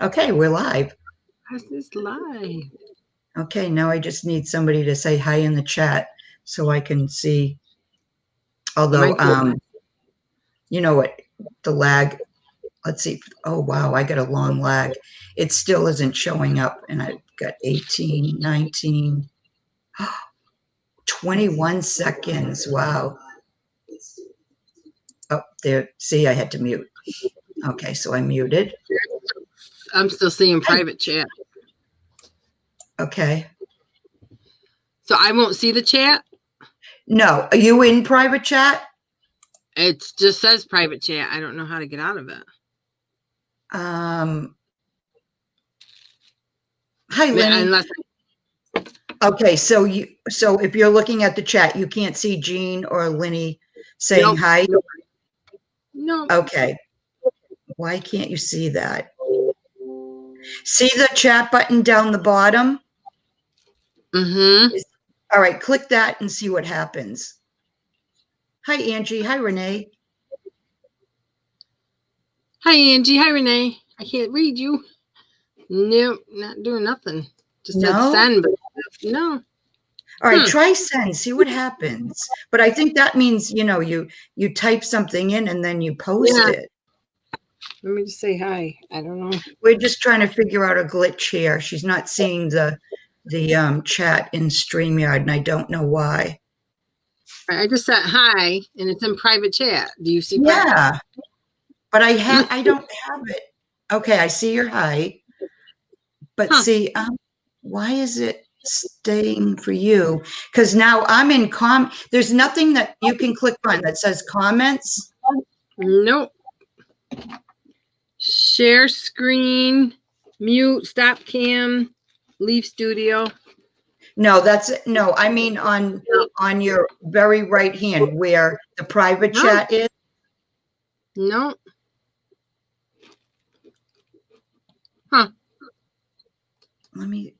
Okay, we're live. How's this live? Okay, now I just need somebody to say hi in the chat so I can see. Although, you know what, the lag, let's see. Oh, wow, I got a long lag. It still isn't showing up, and I've got 18, 19, 21 seconds. Wow. Oh, there. See, I had to mute. Okay, so I muted. I'm still seeing private chat. Okay. So I won't see the chat? No. Are you in private chat? It just says private chat. I don't know how to get out of it. Hi, Lenny. Okay, so if you're looking at the chat, you can't see Jean or Lenny saying hi? No. Okay. Why can't you see that? See the chat button down the bottom? Mm-hmm. All right, click that and see what happens. Hi, Angie. Hi, Renee. Hi, Angie. Hi, Renee. I can't read you. Nope, not doing nothing. Just said send, but no. All right, try send, see what happens. But I think that means, you type something in and then you post it. Let me just say hi. I don't know. We're just trying to figure out a glitch here. She's not seeing the chat in StreamYard, and I don't know why. I just said hi, and it's in private chat. Do you see? Yeah, but I don't have it. Okay, I see your hi, but see, why is it staying for you? Because now I'm in there's nothing that you can click on that says comments. Nope. Share screen, mute, stop cam, leave studio. No, I mean on your very right hand where the private chat is. No. Huh. Let me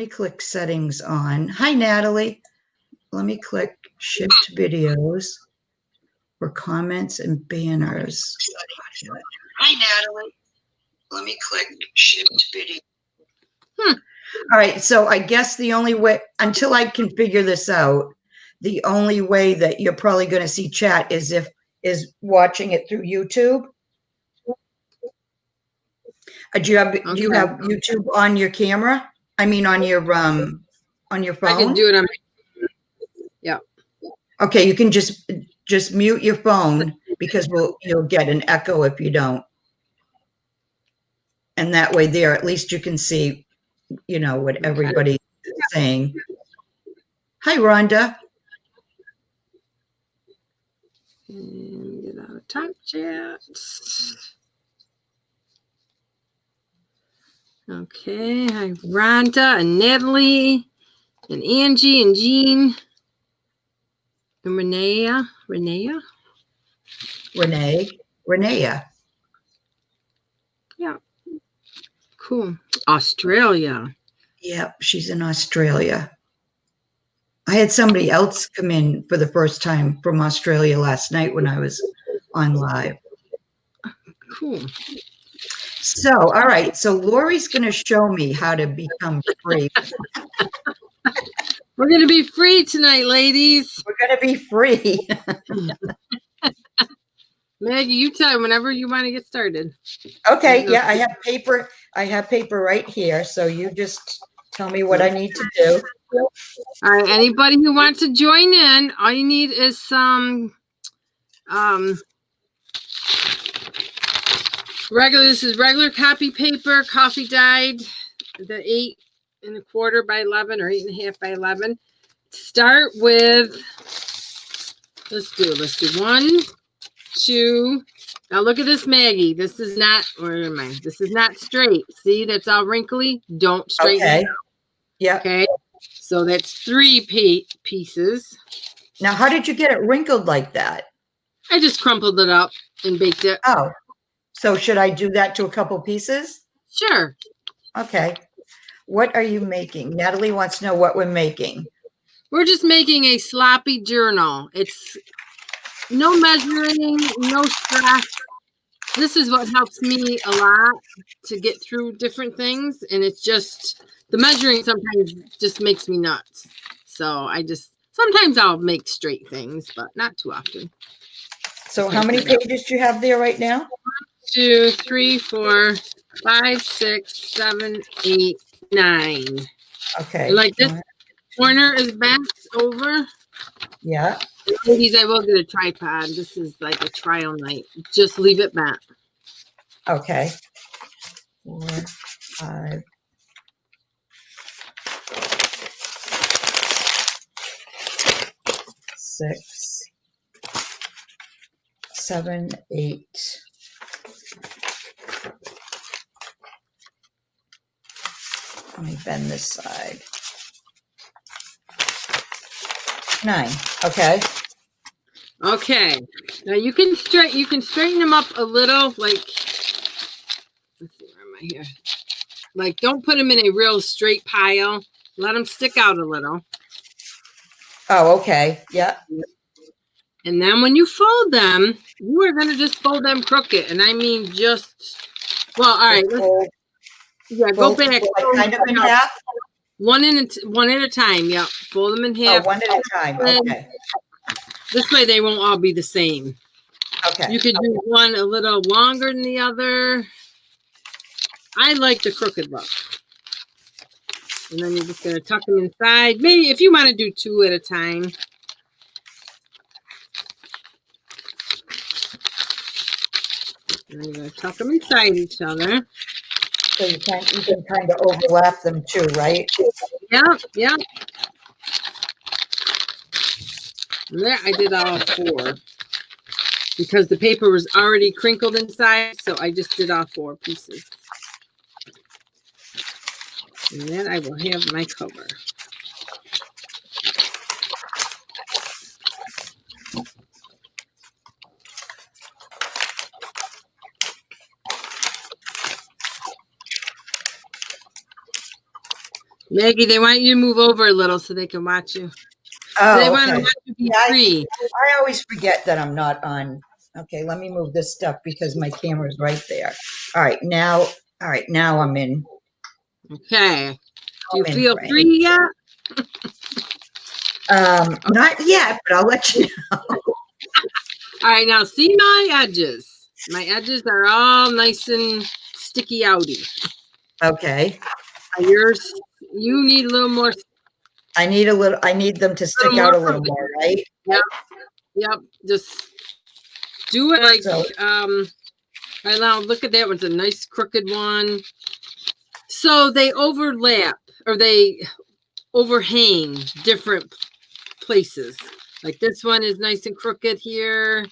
click settings on. Hi, Natalie. Let me click shipped videos for comments and banners. Hi, Natalie. Let me click shipped video. All right, so I guess the only way, until I can figure this out, the only way that you're probably going to see chat is watching it through YouTube. Do you have YouTube on your camera? I mean, on your phone. I can do it on my. Yeah. Okay, you can just mute your phone because you'll get an echo if you don't. And that way, there at least you can see, what everybody's saying. Hi, Rhonda. And get out of top chat. Okay, hi Rhonda and Natalie and Angie and Jean and Renee. Yeah. Cool. Australia. Yep, she's in Australia. I had somebody else come in for the first time from Australia last night when I was on live. Cool. So, all right. So Laurie's going to show me how to become free. We're going to be free tonight, ladies. We're going to be free. Maggie, you tell me whenever you want to get started. Okay. Yeah, I have paper. I have paper right here. So you just tell me what I need to do. All right. Anybody who wants to join in, all you need is some this is regular copy paper, coffee dyed, the 8 1/4 by 11 or 8 1/2 by 11. Start with, let's do 1, 2. Now look at this, Maggie. This is not, where am I? This is not straight. See, that's all wrinkly. Don't straighten it. Yeah. Okay. So that's 3 pieces. Now, how did you get it wrinkled like that? I just crumpled it up and baked it. Oh, so should I do that to a couple pieces? Sure. Okay. What are you making? Natalie wants to know what we're making. We're just making a sloppy journal. It's no measuring, no stress. this is what helps me a lot to get through different things. And it's just the measuring sometimes just makes me nuts. So sometimes I'll make straight things, but not too often. So how many pages do you have there right now? 2, 3, 4, 5, 6, 7, 8, 9. Okay. And like this corner is bent over. Yeah. Ladies, I will get a tripod. This is like a trial night. Just leave it bent. Okay. 4, 5. 6, 7, 8. Let me bend this side. 9. Okay. Okay. Now you can straighten them up a little. Like, let's see, where am I here? Like, don't put them in a real straight pile. Let them stick out a little. Oh, okay. Yeah. And then when you fold them, you are going to just fold them crooked. And I mean just, well, all right. Go back. Kind of in half? One at a time. Yeah. Fold them in half. Oh, one at a time. Okay. This way they won't all be the same. Okay. You could do one a little longer than the other. I like the crooked look. And then you're just going to tuck them inside. Maybe if you want to do 2 at a time. And you're going to tuck them inside each other. So you can kind of overlap them too, right? Yeah. And there I did all 4. Because the paper was already crinkled inside, so I just did all 4 pieces. And then I will have my cover. Maggie, they want you to move over a little so they can watch you. Oh, they want to watch you be free. I always forget that I'm not on. Okay, let me move this stuff because my camera's right there. All right, now I'm in. Okay. Do you feel free yet? Not yet, but I'll let you know. All right, now see my edges. My edges are all nice and sticky outy. Okay. Yours, you need a little more. I need them to stick out a little more, right? Yep. Just do it like right now. Look at that one's a nice crooked one. So they overlap or they overhang different places. Like this one is nice and crooked here.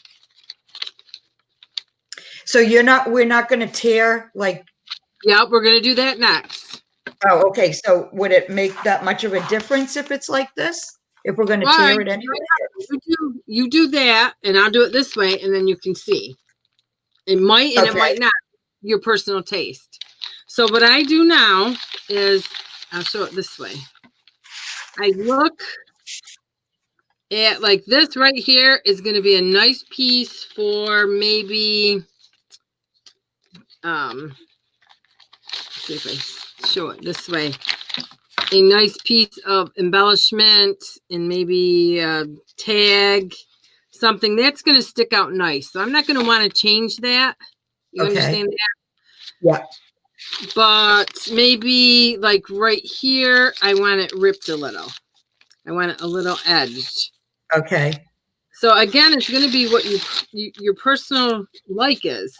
So we're not going to tear like. Yeah, we're going to do that next. Oh, okay. So would it make that much of a difference if it's like this? If we're going to tear it anyway? You do that, and I'll do it this way, and then you can see. It might, and it might not. Your personal taste. So what I do now is, I'll show it this way. I look at like this right here is going to be a nice piece for maybe, let's see if I show it this way. A nice piece of embellishment and maybe a tag, something that's going to stick out nice. So I'm not going to want to change that. You understand that? Yeah. But maybe like right here, I want it ripped a little. I want it a little edged. Okay. So again, it's going to be what your personal like is.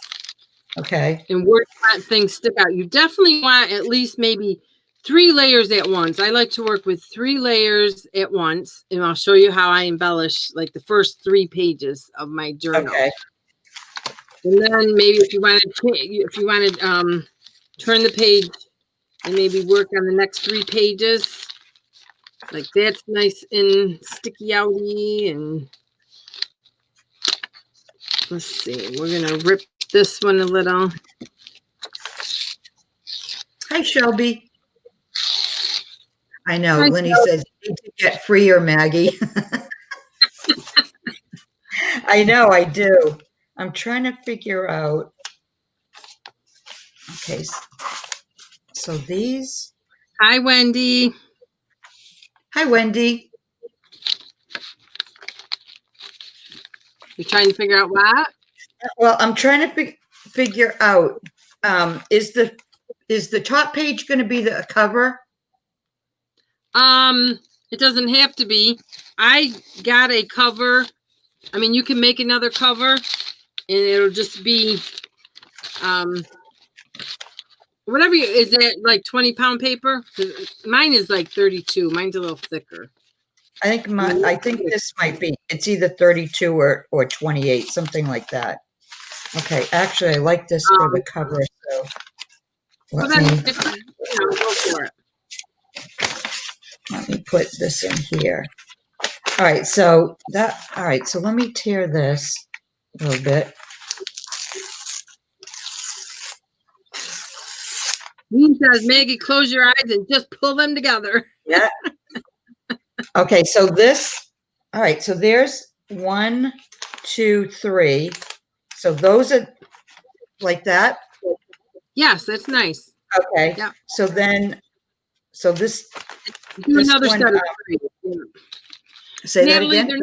Okay. And where you want things stick out. You definitely want at least maybe 3 layers at once. I like to work with 3 layers at once, and I'll show you how I embellish like the first 3 pages of my journal. Okay. And then maybe if you want to turn the page and maybe work on the next 3 pages, like that's nice and sticky outy. And let's see, we're gonna rip this one a little. Hi, Shelby. I know. Lenny says you need to get freer, Maggie. I know, I do. I'm trying to figure out. Okay. So these. Hi, Wendy. Hi, Wendy. You're trying to figure out what? Well, I'm trying to figure out, is the top page going to be the cover? It doesn't have to be. I got a cover. I mean, you can make another cover, and it'll just be, whatever is it, like 20-pound paper? Mine is like 32. Mine's a little thicker. I think this might be. It's either 32 or 28, something like that. Okay, actually, I like this for the cover, so Well, let then, me go for it. put this in here. All right, so let me tear this a little bit. Dean says, Maggie, close your eyes and just pull them together. Yeah. Okay, so all right, so there's 1, 2, 3. So those are like that. Yes, that's nice. Okay. Yeah. So this. Do this another one, set of 3. Say Natalie, that again.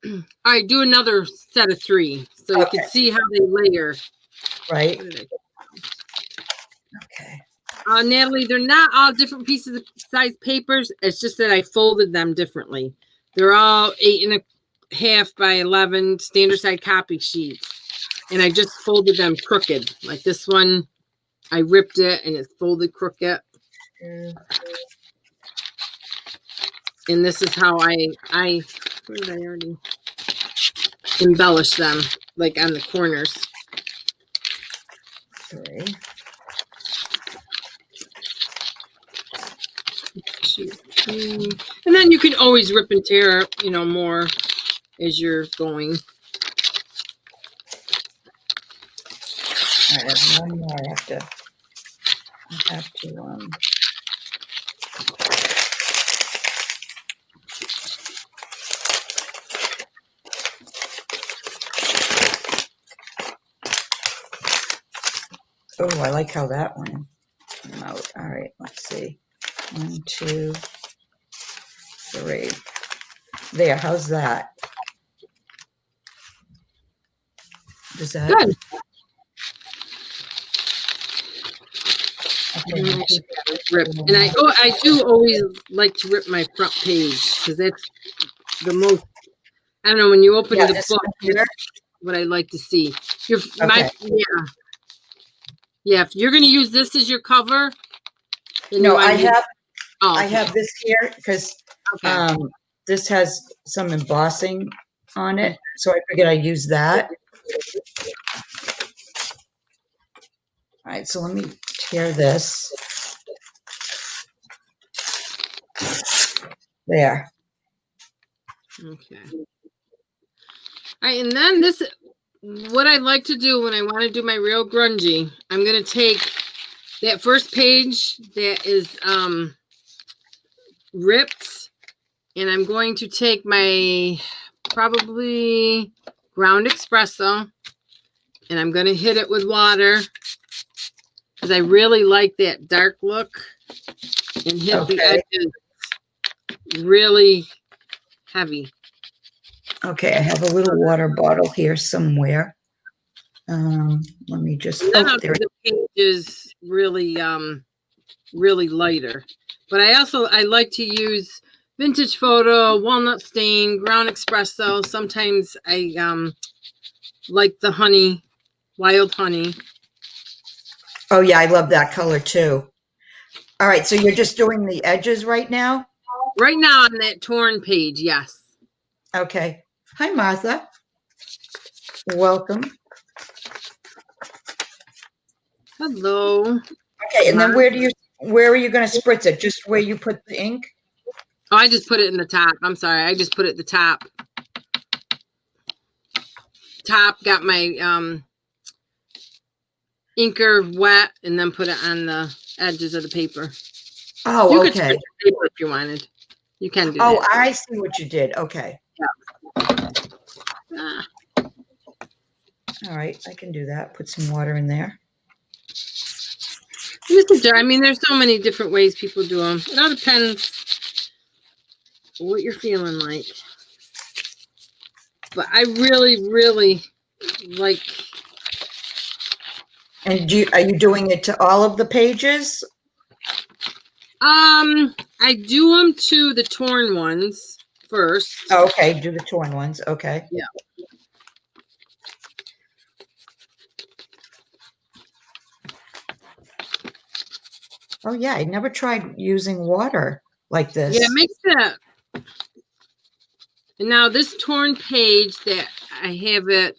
they're not. All right, do another set of 3 so you can see how they layer. Right. Okay. Natalie, they're not all different pieces of size papers. It's just that I folded them differently. They're all 8.5 by 11 standard size copy sheets, and I just folded them crooked. Like this one, I ripped it and it's folded crooked. And this is how I where did I already embellish them, like on the corners. 3. And then you can always rip and tear, more as you're going. I have one more. I have to. Oh, I like how that one came out. All right, let's see. 1, 2, 3. There. How's that? Does that? Good. Okay. Rip. And I do always like to rip my front page because that's the most. I don't know, when you open the book, that's what I like to see. Yeah. If you're going to use this as your cover, then no, I have this here because okay. This has some embossing on it, so I figured I'd use that. All right, so let me tear this. There. Okay. All right, and then what I like to do when I want to do my real grungy, I'm going to take that first page that is ripped, and I'm going to take my probably ground espresso, and I'm going to hit it with water because I really like that dark look, and hit the edges really heavy. Okay, I have a little water bottle here somewhere. Let me just. The page is really really lighter, but I like to use vintage photo, walnut stain, ground espresso. Sometimes I like the honey, wild honey. Oh yeah, I love that color too. All right, so you're just doing the edges right now? Right now on that torn page, yes. Okay. Hi, Martha. Welcome. Hello. Okay, and then where are you going to spritz it? Just where you put the ink? Oh, I just put it in the top. I'm sorry. I just put it at the top. Got my inker wet and then put it on the edges of the paper. Oh, you okay. Could spritz the paper if you wanted. You can do that. Oh, I see what you did. Okay. Yeah. All right, I can do that. Put some water in there. I mean, there's so many different ways people do them. It all depends what you're feeling like. But I really, really like. And are you doing it to all of the pages? I do them to the torn ones first. Oh, okay, do the torn ones. Okay. Yeah. Oh yeah, I never tried using water like this. Yeah, it makes that. And now this torn page that I have it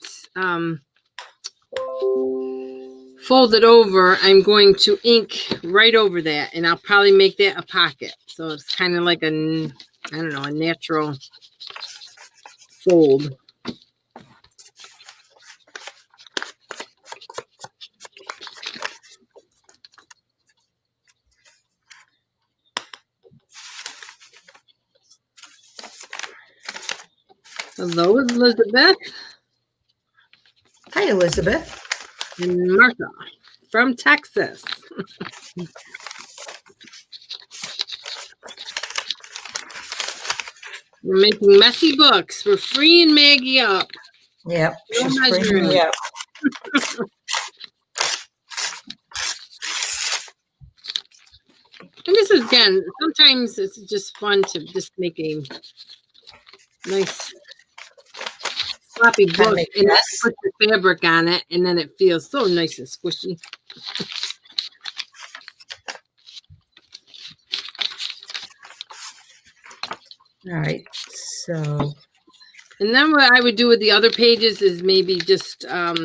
folded over, I'm going to ink right over that, and I'll probably make that a pocket. So it's kind of like a, I don't know, a natural fold. Hello, Elizabeth. Hi, Elizabeth. And Martha from Texas. We're making messy books. We're freeing Maggie up. Yep, No she's freeing measuring. me up. And this is, again, sometimes it's just fun to just make a nice sloppy book and then put the fabric on it, and then it feels so nice and squishy. All right, so. And then what I would do with the other pages is maybe just a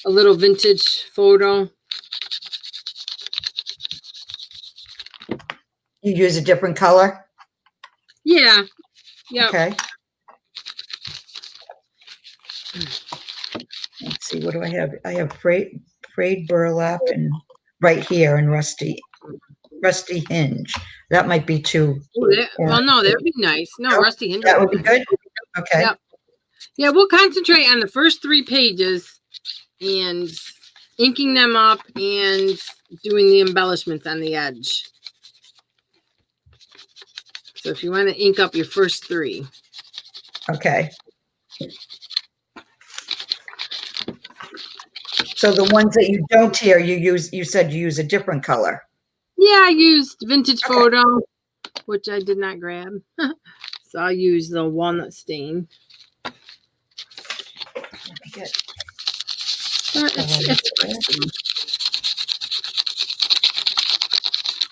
little vintage photo. You use a different color? Yeah. Yep. Okay. Let's see, what do I have? I have frayed burlap and right here and rusty hinge. That might be too. Well, no, that would be nice. No, Nope, rusty hinge. that would be good. Okay. Yep. Yeah, we'll concentrate on the first 3 pages and inking them up and doing the embellishments on the edge. So if you want to ink up your first 3. Okay. So the ones that you don't tear, you said you use a different color. Yeah, I used vintage photo, which I did not grab. So I'll use the walnut stain. Let me get.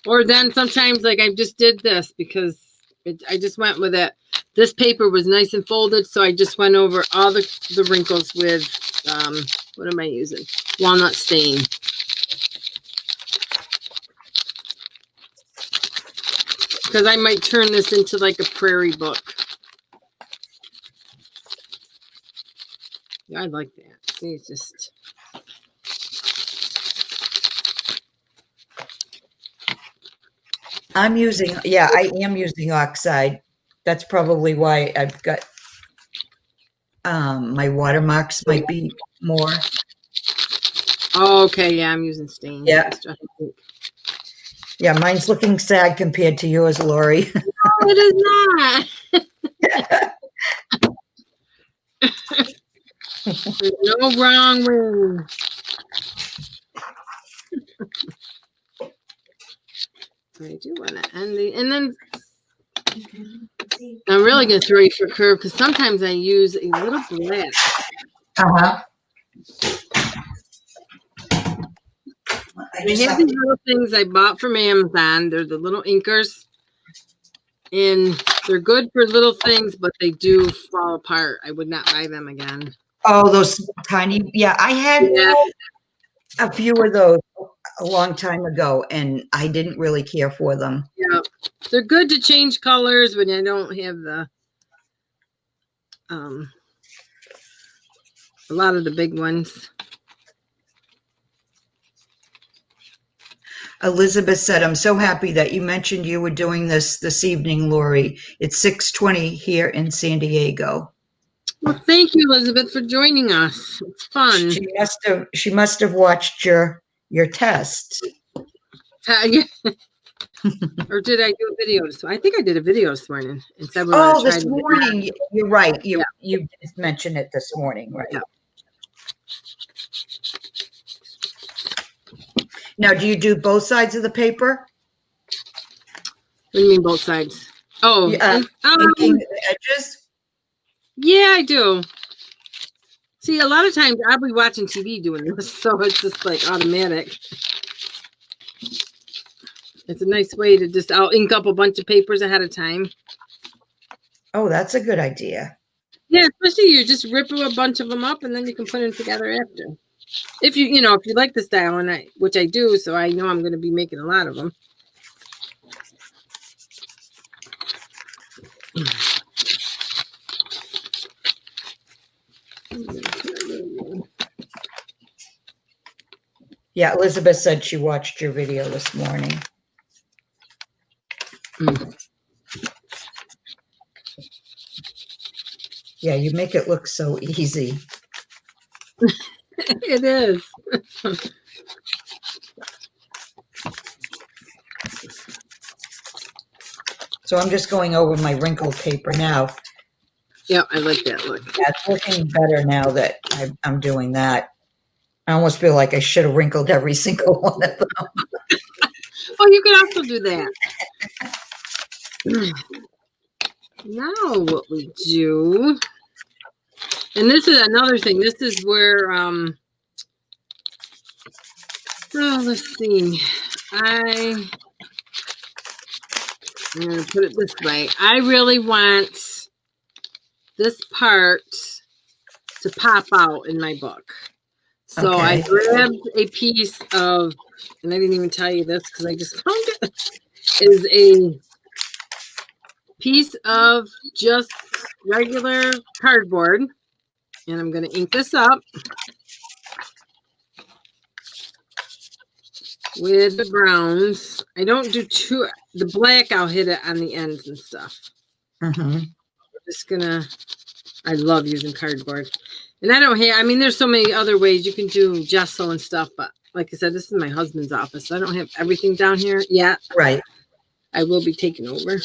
Or then sometimes, like I just did this because I just went with it. This paper was nice and folded, so I just went over all the wrinkles with, what am I using? Walnut stain. Because I might turn this into like a prairie book. Yeah, I like that. See, it's just... I am using oxide. That's probably why I've got, my watermarks might be more. Oh, okay, yeah, I'm using stain. Yeah. Yeah, mine's looking sad compared to yours, Laurie. No, it is not. There's no wrong way. I do want to end and then I'm really going to throw you for a curve because sometimes I use a little black. Uh-huh. I have these little things I bought from Amazon. They're the little inkers. And they're good for little things, but they do fall apart. I would not buy them again. Oh, those tiny, I had a few of those a long time ago, and I didn't really care for them. Yeah, they're good to change colors when I don't have the a lot of the big ones. Elizabeth said, I'm so happy that you mentioned you were doing this evening, Laurie. It's 6:20 here in San Diego. Well, thank you, Elizabeth, for joining us. It's fun. She must have watched your test. Yeah. Or did I do a video? I think I did a video this morning and said we were Oh, going to try this to get morning. You're right. Yeah. You did mention it this morning, right? Yeah. Now, do you do both sides of the paper? What do you mean both sides? Oh, Yeah, inking the edges? yeah, I do. See, a lot of times I'll be watching TV doing this, so it's just like automatic. It's a nice way to just, I'll ink up a bunch of papers ahead of time. Oh, that's a good idea. Yeah, especially you just rip a bunch of them up and then you can put them together after. If you like the style, and which I do, so I know I'm going to be making a lot of them. Yeah, Elizabeth said she watched your video this morning. Yeah, you make it look so easy. It is. So I'm just going over my wrinkled paper now. Yeah, I like that look. That's looking better now that I'm doing that. I almost feel like I should have wrinkled every single one of them. Oh, you can also do that. Now what we do, and this is another thing. This is where, let's see. I'm going to put it this way. I really want this part to pop out in my book. So Okay. I grabbed a piece of, and I didn't even tell you this because I just found it, is a piece of just regular cardboard. And I'm going to ink this up with the browns. I don't do the black, I'll hit it on the ends and stuff. Mm-hmm. Just gonna, I love using cardboard. And I don't have, there's so many other ways you can do gesso and stuff, but like I said, this is my husband's office. So I don't have everything down here yet. Right. I will be taking over.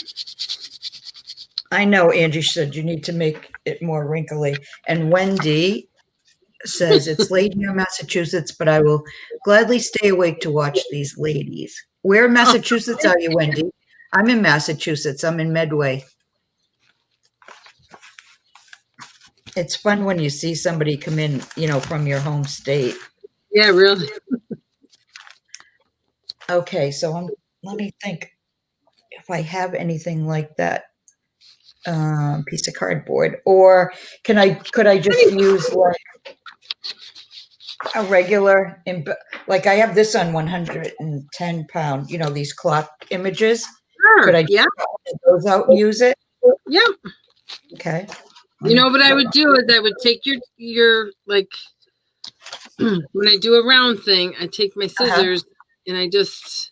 I know Angie said you need to make it more wrinkly. And Wendy says it's late here in Massachusetts, but I will gladly stay awake to watch these ladies. Where in Massachusetts are you, Wendy? I'm in Massachusetts. I'm in Medway. It's fun when you see somebody come in, from your home state. Yeah, really. Okay, so let me think if I have anything like that piece of cardboard, or could I just use like a regular, like I have this on 110 pound, these clock images. Sure. Could I just pull those out and use it? Yeah. Okay. What I would do is I would take your like, when I do a round thing, I take my scissors and I just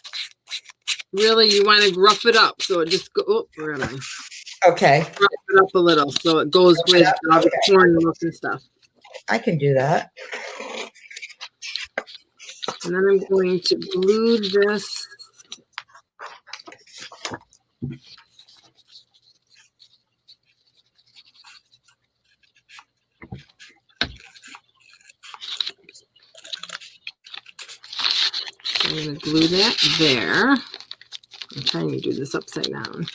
really, you want to rough it up. So it just go, where am I? Okay. Rough it up a little so it goes with all the corn look and stuff. I can do that. And then I'm going to glue this. I'm going to glue that there. I'm trying to do this upside down.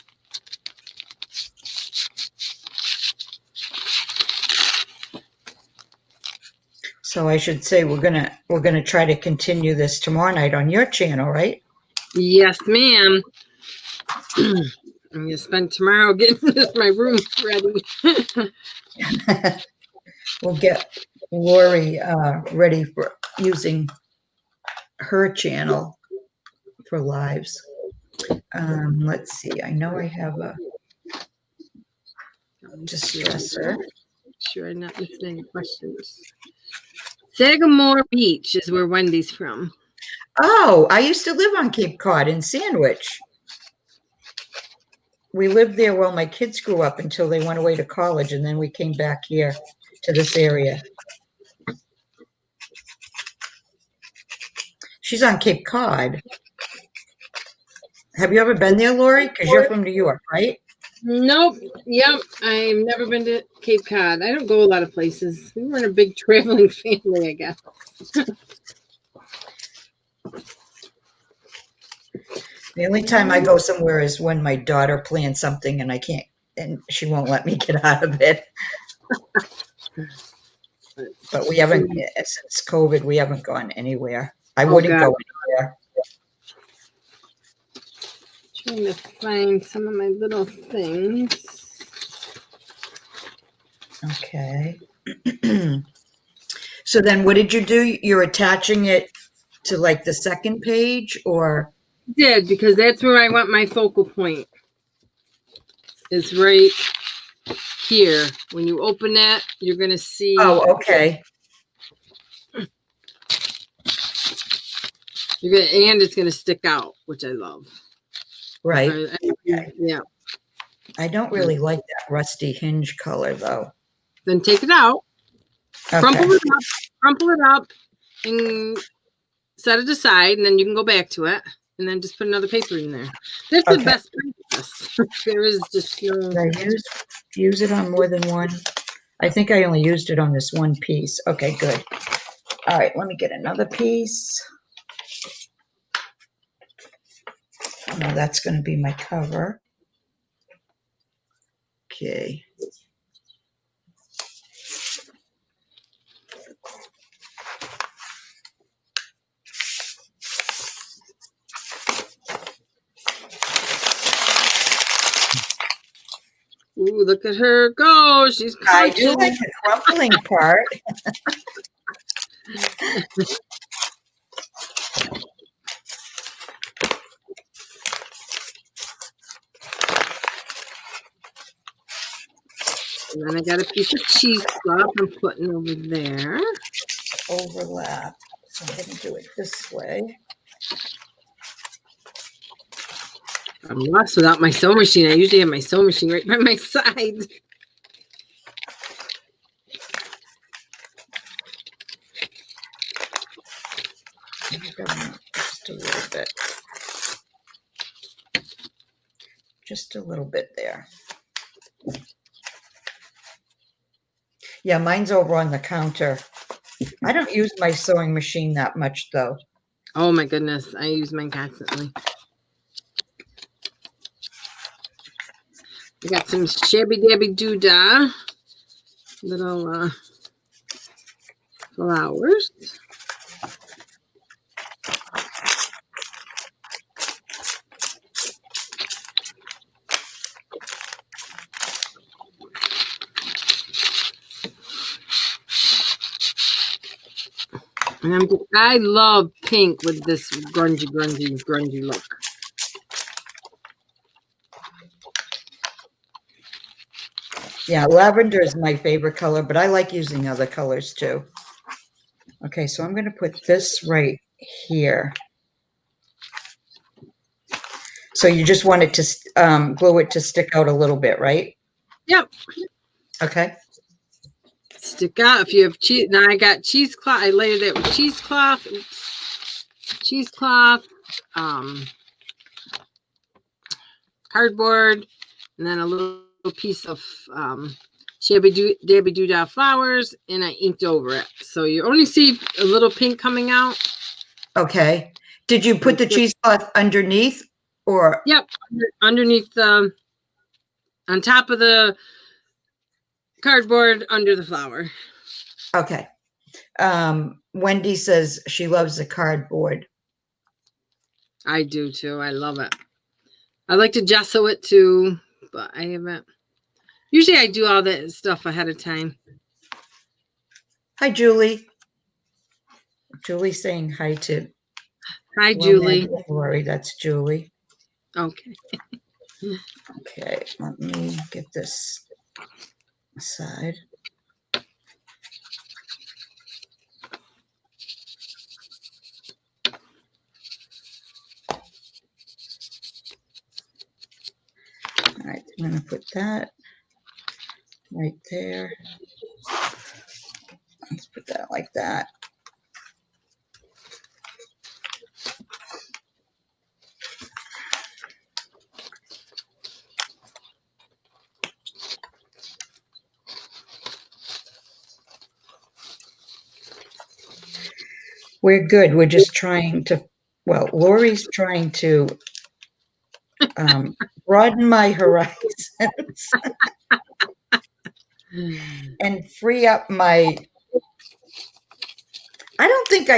So I should say we're gonna try to continue this tomorrow night on your channel, right? Yes, ma'am. I'm gonna spend tomorrow getting my room ready. We'll get Laurie ready for using her channel for lives. Let's see. I know I have a distressor. Sure, I'm not missing any questions. Sagamore Beach is where Wendy's from. Oh, I used to live on Cape Cod in Sandwich. We lived there while my kids grew up until they went away to college, and then we came back here to this area. She's on Cape Cod. Have you ever been there, Laurie? Because you're from New York, right? Nope. Yep. I've never been to Cape Cod. I don't go a lot of places. We were in a big traveling family, I guess. The only time I go somewhere is when my daughter plans something and I can't, and she won't let me get out of it. But we haven't, since COVID, we haven't gone anywhere. I wouldn't God. go anywhere. Trying to find some of my little things. Okay. So then what did you do? You're attaching it to like the second page or? Did, because that's where I want my focal point. It's right here. When you open that, you're going to see. Oh, okay. And it's going to stick out, which I love. Right. Okay. Yeah. I don't really like that rusty hinge color though. Then take it out. Okay. Crumple it up, and set it aside, and then you can go back to it, and then just put another paper in there. That's the best practice. There is just no. Did I use it on more than one? I think I only used it on this one piece. Okay, good. All right, let me get another piece. Now that's going to be my cover. Okay. Ooh, look at her go. She's I crunching. do like the crumpling part. And then I got a piece of cheesecloth I'm putting over there. Overlap. So I'm going to do it this way. I'm lost without my sewing machine. I usually have my sewing machine right by my side. Just a little bit. Just a little bit there. Yeah, mine's over on the counter. I don't use my sewing machine that much though. Oh my goodness, I use mine constantly. I got some shabby dabby doodah little flowers. And I love pink with this grungy look. Yeah, lavender is my favorite color, but I like using other colors too. Okay, so I'm going to put this right here. So you just want it to glue it to stick out a little bit, right? Yep. Okay. Stick out if you have cheese. Now I got cheesecloth. I layered it with cheesecloth, cardboard, and then a little piece of dabby doodah flowers, and I inked over it. So you only see a little pink coming out. Okay. Did you put the cheesecloth underneath or? Yep, underneath on top of the cardboard under the flower. Okay. Wendy says she loves the cardboard. I do too. I love it. I like to gesso it too, but I haven't. Usually I do all that stuff ahead of time. Hi, Julie. Julie's saying hi to. Hi, Julie. Laurie, that's Julie. Okay. Okay, let me get this aside. All right, I'm going to put that right there. Let's put that like that. We're good. We're just trying to, well, Laurie's trying to broaden my horizons and free up my, I don't think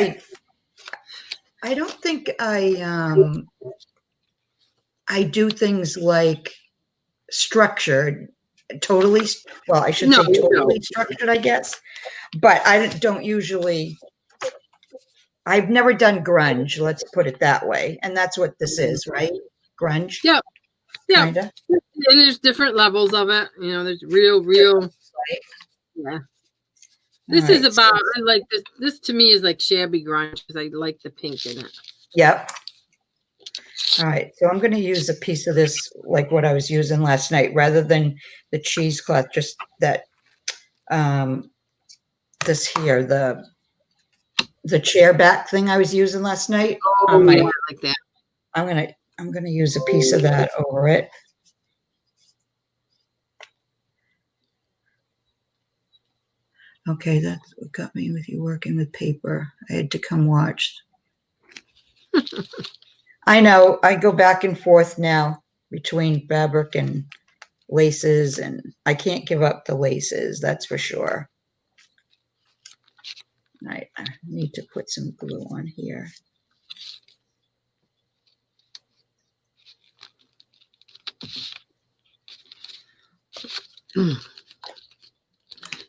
I do things like structured, totally, well, I should No, say you totally don't. structured, I guess. But I don't usually, I've never done grunge, let's put it that way. And that's what this is, right? Grunge, Yep. Yep. kind of. And there's different levels of it. You know, there's real. Right. Yeah. All This is right. about, I like this. This to me is like shabby grunge because I like the pink in it. Yep. All right. So I'm going to use a piece of this, like what I was using last night, rather than the cheesecloth, just that, this here, the chair back thing I was using last night on Oh, yeah, my, I like that. I'm gonna use a piece of that over it. Okay, that's what got me with you working with paper. I had to come watch. I know, I go back and forth now between fabric and laces, and I can't give up the laces, that's for sure. All right, I need to put some glue on here. And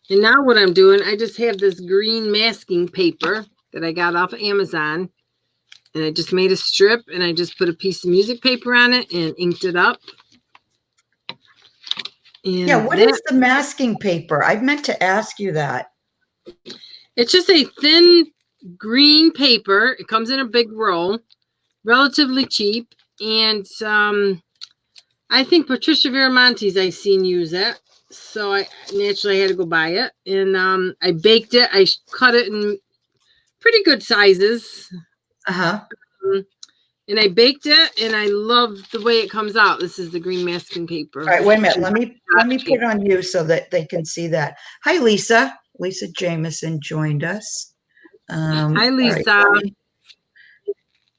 now what I'm doing, I just have this green masking paper that I got off of Amazon. And I just made a strip and I just put a piece of music paper on it and inked it up. And Yeah, what is the masking paper? I meant to ask you that. It's just a thin green paper. It comes in a big roll, relatively cheap. And I think Patricia Viramonte's I seen use it. So I naturally had to go buy it. And I baked it. I cut it in pretty good sizes. Uh-huh. And I baked it, and I love the way it comes out. This is the green masking paper. All right, wait a minute. Let me put it on you so that they can see that. Hi, Lisa. Lisa Jameson joined us. Hi, All right, Lisa.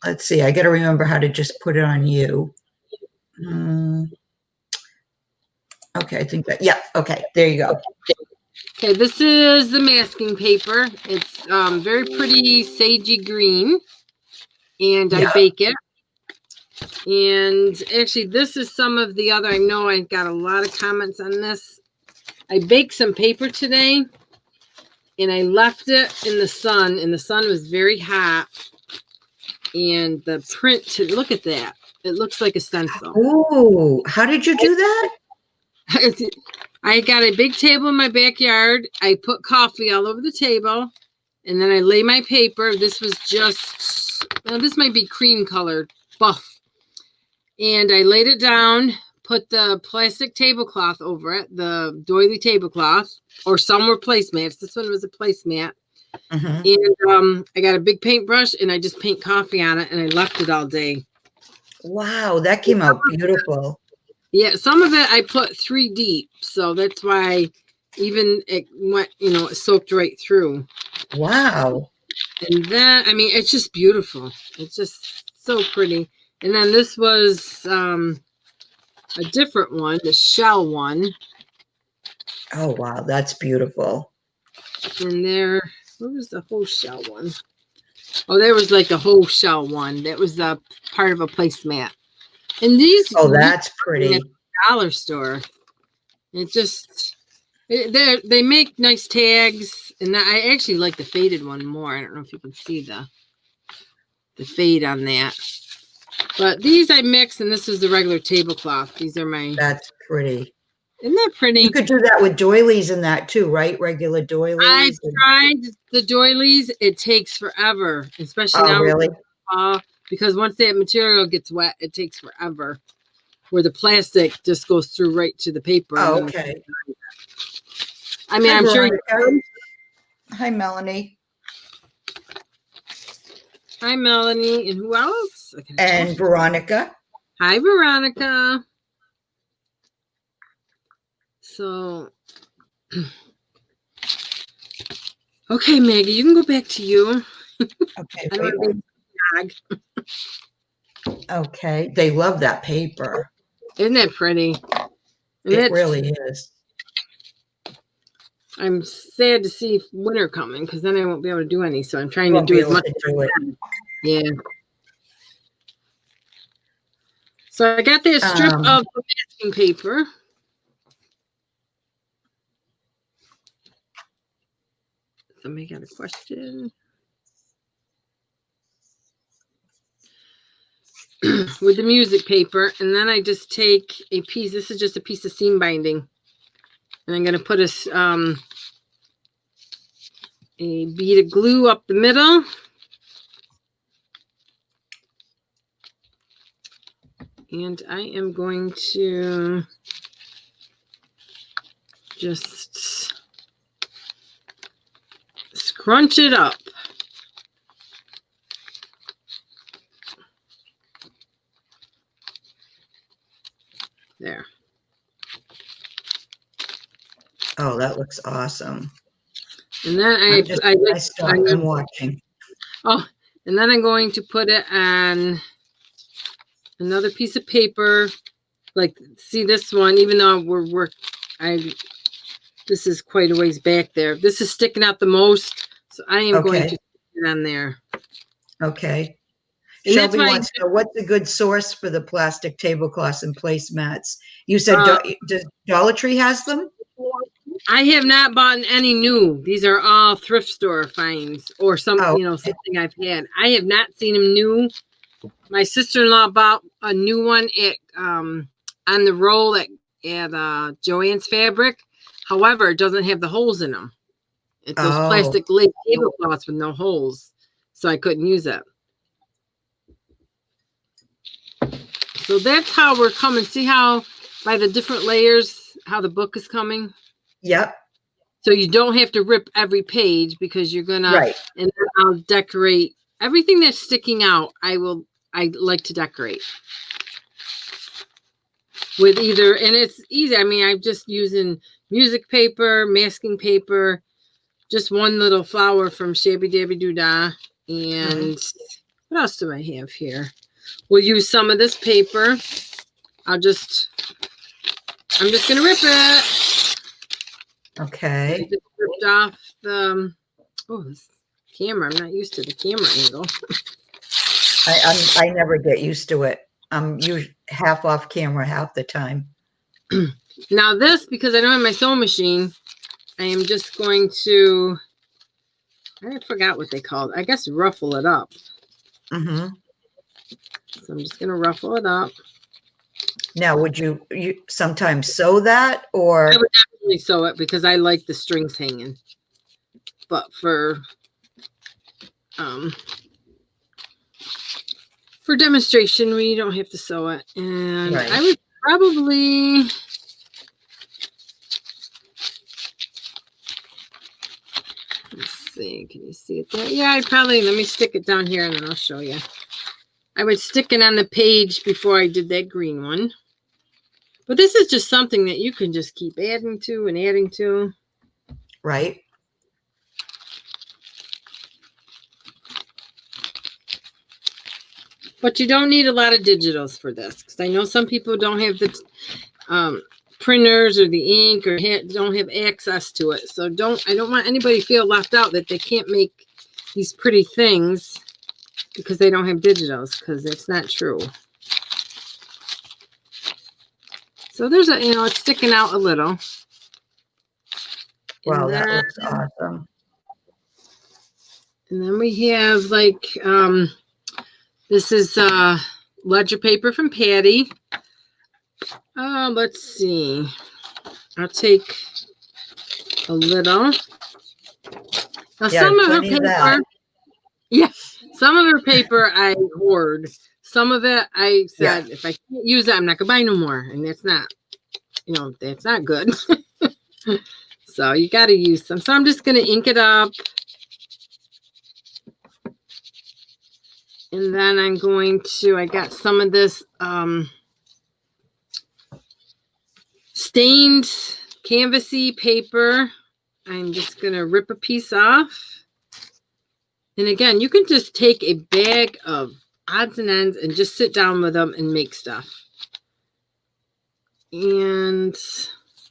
let's see. I got to remember how to just put it on you. Okay, I think that, yeah, okay, there you go. Okay, this is the masking paper. It's very pretty sagey green, and I bake it. And actually, this is some of the other, I know I got a lot of comments on this. I baked some paper today, and I left it in the sun, and the sun was very hot. And the print, look at that. It looks like a stencil. Ooh, how did you do that? I got a big table in my backyard. I put coffee all over the table, and then I lay my paper. This was just, this might be cream colored, buff. And I laid it down, put the plastic tablecloth over it, the doily tablecloth, or some were placemats. This one was a placemat. And I got a big paintbrush, and I just paint coffee on it, and I left it all day. Wow, that came out beautiful. Yeah, some of it I put 3 deep, so that's why even it went, it soaked right through. Wow. And then, I mean, it's just beautiful. It's just so pretty. And then this was a different one, the shell one. Oh, wow, that's beautiful. And there, what was the whole shell one? Oh, there was like the whole shell one. That was a part of a placemat. And these, oh, that's pretty. At the dollar store. It just, they make nice tags. And I actually like the faded one more. I don't know if you can see the fade on that. But these I mix, and this is the regular tablecloth. These are my. That's pretty. Isn't that pretty? You could do that with doilies and that too, right? Regular doilies. I've tried the doilies. It takes forever, especially now. Really? Because once that material gets wet, it takes forever. Where the plastic just goes through right to the paper. Oh, okay. I mean, I'm sure. Hi, Melanie. Hi, Melanie. And who else? And Veronica. Hi, Veronica. So, okay, Maggie, you can go back to you. Okay, I don't wait. want to be a dog. Okay, they love that paper. Isn't that pretty? And It that's, really is. I'm sad to see winter coming because then I won't be able to do any. So I'm trying You to won't be do as able much to as do I it. can. Yeah. So I got that strip of masking paper. Somebody got a question. With the music paper, and then I just take a piece. This is just a piece of seam binding, and I'm going to put a bead of glue up the middle, and I am going to just scrunch it up. There. Oh, that looks awesome. And then I'm watching. Oh, and then I'm going to put it on another piece of paper. Like, see this one, even though this is quite a ways back there. This is sticking out the most, so I am going to stick it on there. Okay. And Shelby that's why wants to know what's a good source for the plastic tablecloths and placemats. You said does Dollar Tree has them? I have not bought any new. These are all thrift store finds or something I've had. I have not seen them new. My sister-in-law bought a new one at on the roll at Joann's Fabric. However, it doesn't have the holes in them. It's those plastic lace tablecloths with no holes, so I couldn't use it. So that's how we're coming. See how by the different layers, how the book is coming? Yep. So you don't have to rip every page because you're gonna, right. And then I'll decorate everything that's sticking out. I like to decorate with either, and it's easy. I mean, I'm just using music paper, masking paper, just one little flower from Shabby Dabby Doodah. And what else do I have here? We'll use some of this paper. I'm just gonna rip it. Okay. I just ripped off the this camera. I'm not used to the camera angle. I never get used to it. I'm usually half off camera half the time. Now this, because I don't have my sewing machine, I am just going to, I forgot what they called. I guess ruffle it up. So I'm just going to ruffle it up. Now, would you sometimes sew that, or? I would definitely sew it because I like the strings hanging. But for demonstration, we don't have to sew it. And I would probably, let's see, can you see it there? Yeah, I'd probably, let me stick it down here and then I'll show you. I would stick it on the page before I did that green one. But this is just something that you can just keep adding to and adding to. Right. But you don't need a lot of digitals for this. Because I know some people don't have the printers or the ink or don't have access to it. So I don't want anybody to feel left out that they can't make these pretty things because they don't have digitals, because it's not true. So there's it's sticking out a little. Wow, that looks awesome. And then we have like, this is ledger paper from Patty. Let's see. I'll take a little. Now, some of her paper, some of her paper I hoard. Some of it I said, if I can't use it, I'm not gonna buy no more. And that's not, that's not good. So you got to use some. So I'm just gonna ink it up. And then I'm going to, I got some of this stained canvasy paper. I'm just going to rip a piece off. And again, you can just take a bag of odds and ends and just sit down with them and make stuff. And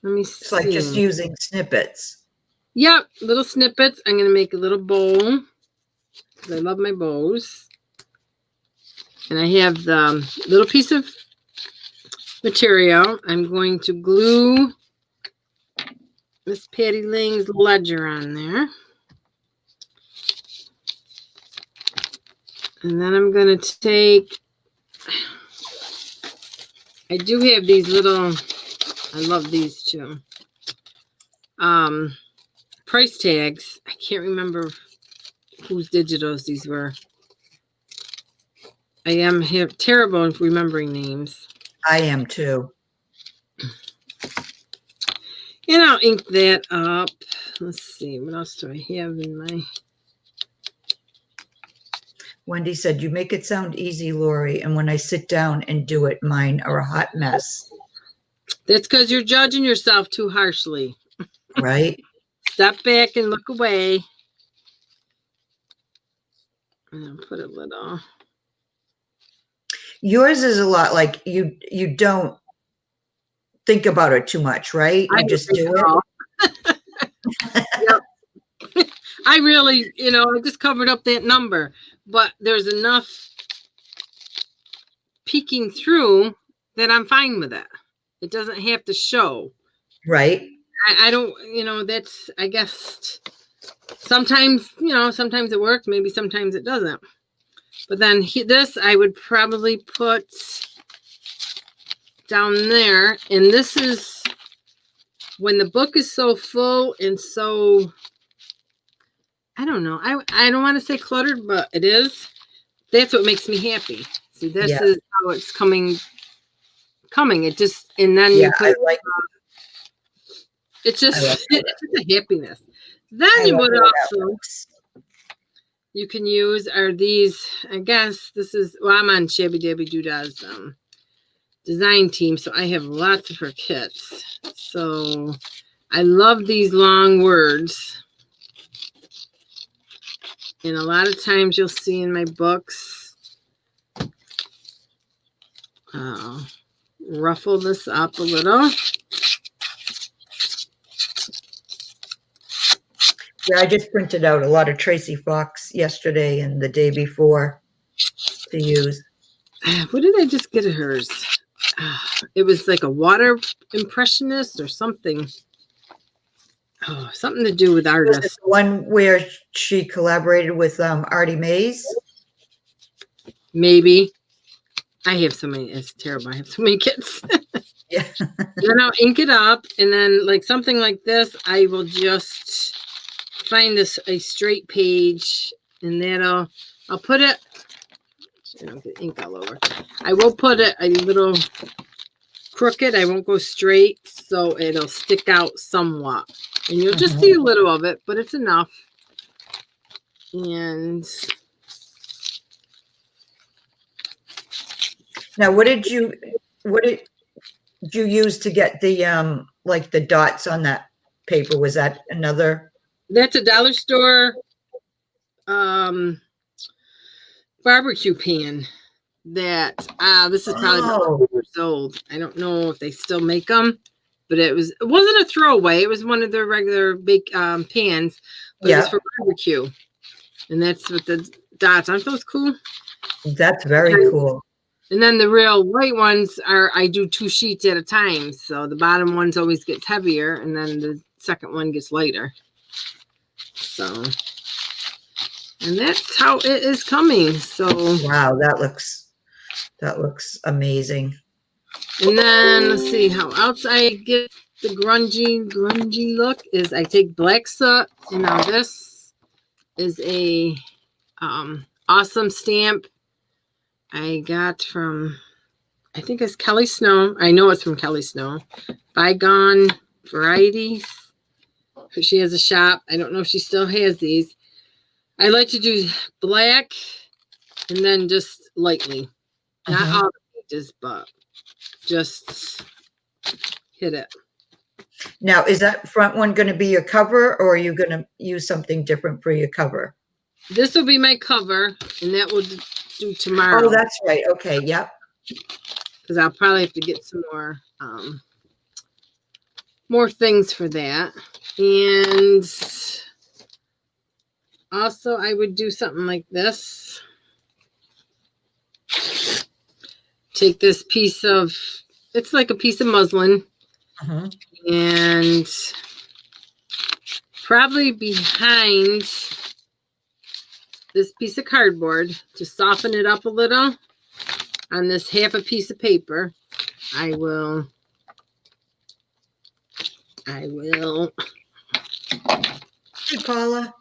let me see. It's like just using snippets. Yep, little snippets. I'm going to make a little bowl because I love my bows. And I have the little piece of material. I'm going to glue Miss Patty Lang's ledger on there. And then I'm going to take, I do have these little, I love these too. Price tags. I can't remember whose digitals these were. I am terrible at remembering names. I am too. And I'll ink that up. Let's see, what else do I have in my... Wendy said, you make it sound easy, Laurie, and when I sit down and do it, mine are a hot mess. That's because you're judging yourself too harshly. Right? Step back and look away. And I'll put a little... Yours is a lot like you don't think about it too much, right? You just do it. Yep. I really, I just covered up that number, but there's enough peeking through that I'm fine with it. It doesn't have to show. Right. I don't, that's, I guess, sometimes, sometimes it works. Maybe sometimes it doesn't. But then this, I would probably put down there. And this is when the book is so full and so, I don't know. I don't want to say cluttered, but it is. That's what makes me happy. See, this is how it's coming. It just, and then you put, it's just it's a happiness. Then you would also, you can use are these, I guess this is, well, I'm on Shabby Dabby Doodah's design team, so I have lots of her kits. So I love these long words. And a lot of times you'll see in my books, ruffle this up a little. Yeah, I just printed out a lot of Tracy Fox yesterday and the day before to use. What did I just get of hers? It was like a water impressionist or something. Oh, something to do with artists. The one where she collaborated with Artie Mays? Maybe. I have so many. It's terrible. I have so many kits. Yeah. Then I'll ink it up. And then like something like this, I will just find a straight page. And I'll put it. I don't get ink all over. I will put it a little crooked. I won't go straight. So it'll stick out somewhat. And you'll just see a little of it, but it's enough. And now, what did you use to get the like the dots on that paper? Was that another? That's a dollar store barbecue pan. That this is probably 4 years old. I don't know if they still make them. But it wasn't a throwaway. It was one of their regular big pans, but it was for barbecue. And that's what the dots. Aren't those cool? That's very cool. And then the real white ones I do 2 sheets at a time. So the bottom ones always gets heavier, and then the second one gets lighter. So, and that's how it is coming. So wow, that looks amazing. And then let's see how else I get the grungy look is I take black soot, and now this is a awesome stamp I got from, I think it's Kelly Snow. I know it's from Kelly Snow. Bygone Varieties. She has a shop. I don't know if she still has these. I like to do black and then just lightly. Not all the pages, but just hit it. Now, is that front one going to be your cover, or are you going to use something different for your cover? this will be my cover, and that will do tomorrow. Oh, that's right. Okay. Yep. Because I'll probably have to get some more things for that. And also I would do something like this. Take this piece of, it's like a piece of muslin, and probably behind this piece of cardboard to soften it up a little on this half a piece of paper. I will. Hey, Paula.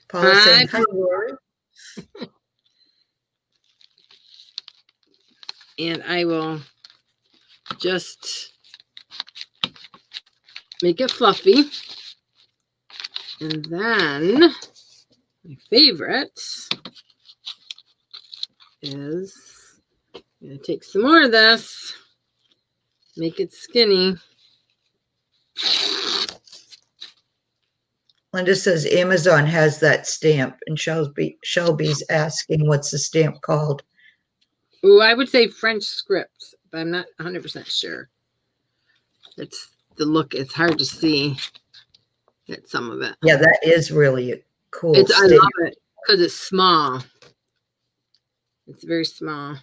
Paula saying hi, Laurie. And I will just make it fluffy. And then my favorite is I'm going to take some more of this, make it skinny. Linda says Amazon has that stamp, and Shelby's asking what's the stamp called. Ooh, I would say French script, but I'm not 100% sure. It's the look. It's hard to see at some of it. Yeah, that is really a cool I stamp. love it because it's small. It's very small.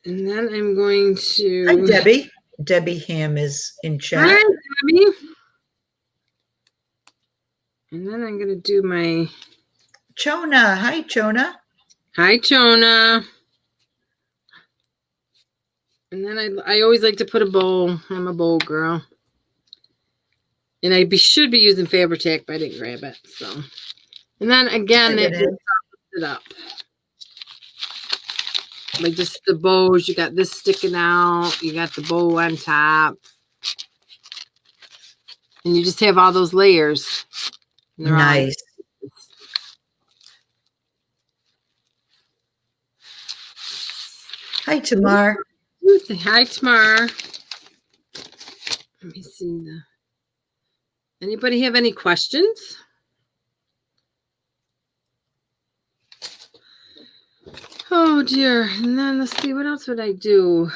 And then I'm going to... Hi, Debbie. Debbie Ham is in chat. Hi, Debbie. And then I'm going to do my... Chona. Hi, Chona. Hi, Chona. And then I always like to put a bow. I'm a bow girl. And I should be using Fabri-Tac, but I didn't grab it. So, and then again, it just softens it up. Like just the bows, you got this sticking out. You got the bow on top. And you just have all those layers. Nice. Hi, Tamar. Hi, Tamar. Let me see. Anybody have any questions? Oh, dear. And then let's see. What else would I do?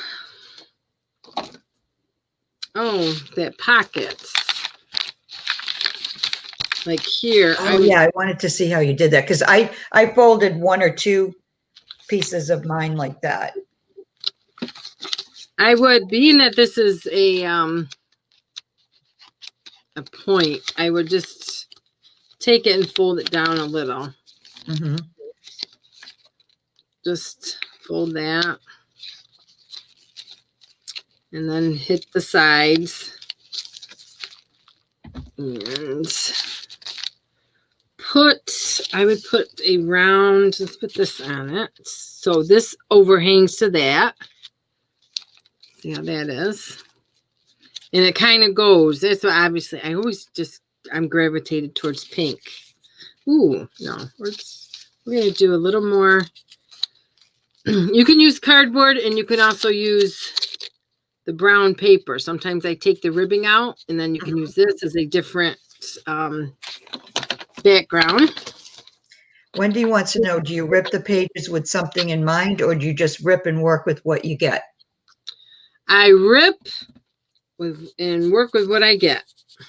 Oh, that pockets. Like here. Oh, yeah. I wanted to see how you did that because I folded one or two pieces of mine like that. I would, being that this is a point, I would just take it and fold it down a little. Just fold that. And then hit the sides. And I would put a round, let's put this on it. So this overhangs to that. See how that is? And it kind of goes. That's what obviously I'm gravitated towards pink. Ooh, no. We're going to do a little more. You can use cardboard and you can also use the brown paper. Sometimes I take the ribbing out and then you can use this as a different background. Wendy wants to know, do you rip the pages with something in mind or do you just rip and work with what you get? I rip and work with what I get,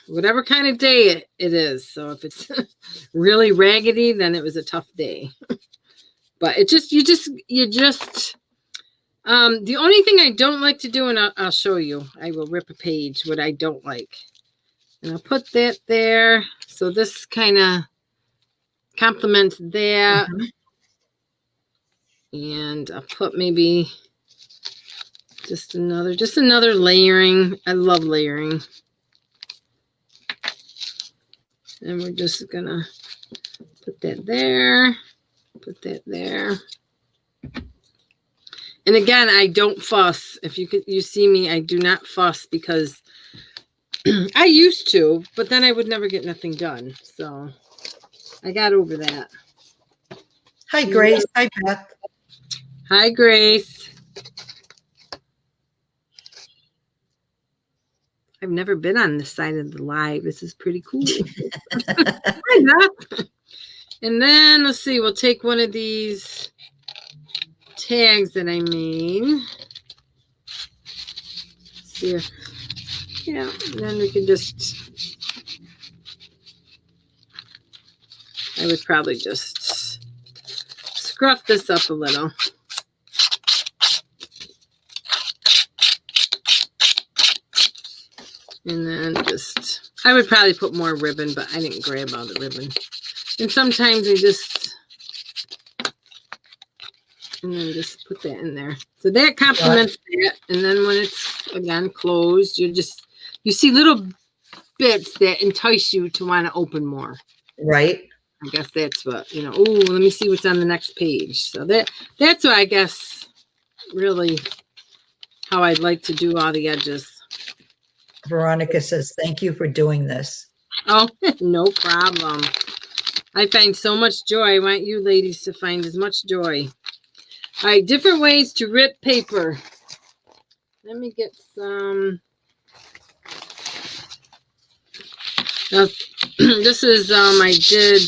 whatever kind of day it is. So if it's really raggedy, then it was a tough day. But the only thing I don't like to do, and I'll show you, I will rip a page, what I don't like. And I'll put that there. So this kind of complements that. And I'll put maybe just another layering. I love layering. And we're just gonna put that there, put that there. And again, I don't fuss. If you see me, I do not fuss because I used to, but then I would never get nothing done. So I got over that. Hi, Grace. Hi, Beth. Hi, Grace. I've never been on this side of the live. This is pretty cool. Why not? And then let's see, we'll take one of these tags that I made. See if, yeah, and then we can just, I would probably just scruff this up a little. And then just, I would probably put more ribbon, but I didn't grab all the ribbon. And sometimes you just, and then just put that in there. So that complements that. And then when it's, again, closed, you see little bits that entice you to want to open more. Right. I guess that's what, oh, let me see what's on the next page. So that's what I guess really how I'd like to do all the edges. Veronica says, thank you for doing this. Oh, no problem. I find so much joy. I want you ladies to find as much joy. All right, different ways to rip paper. Let me get some. Now, this is, I did,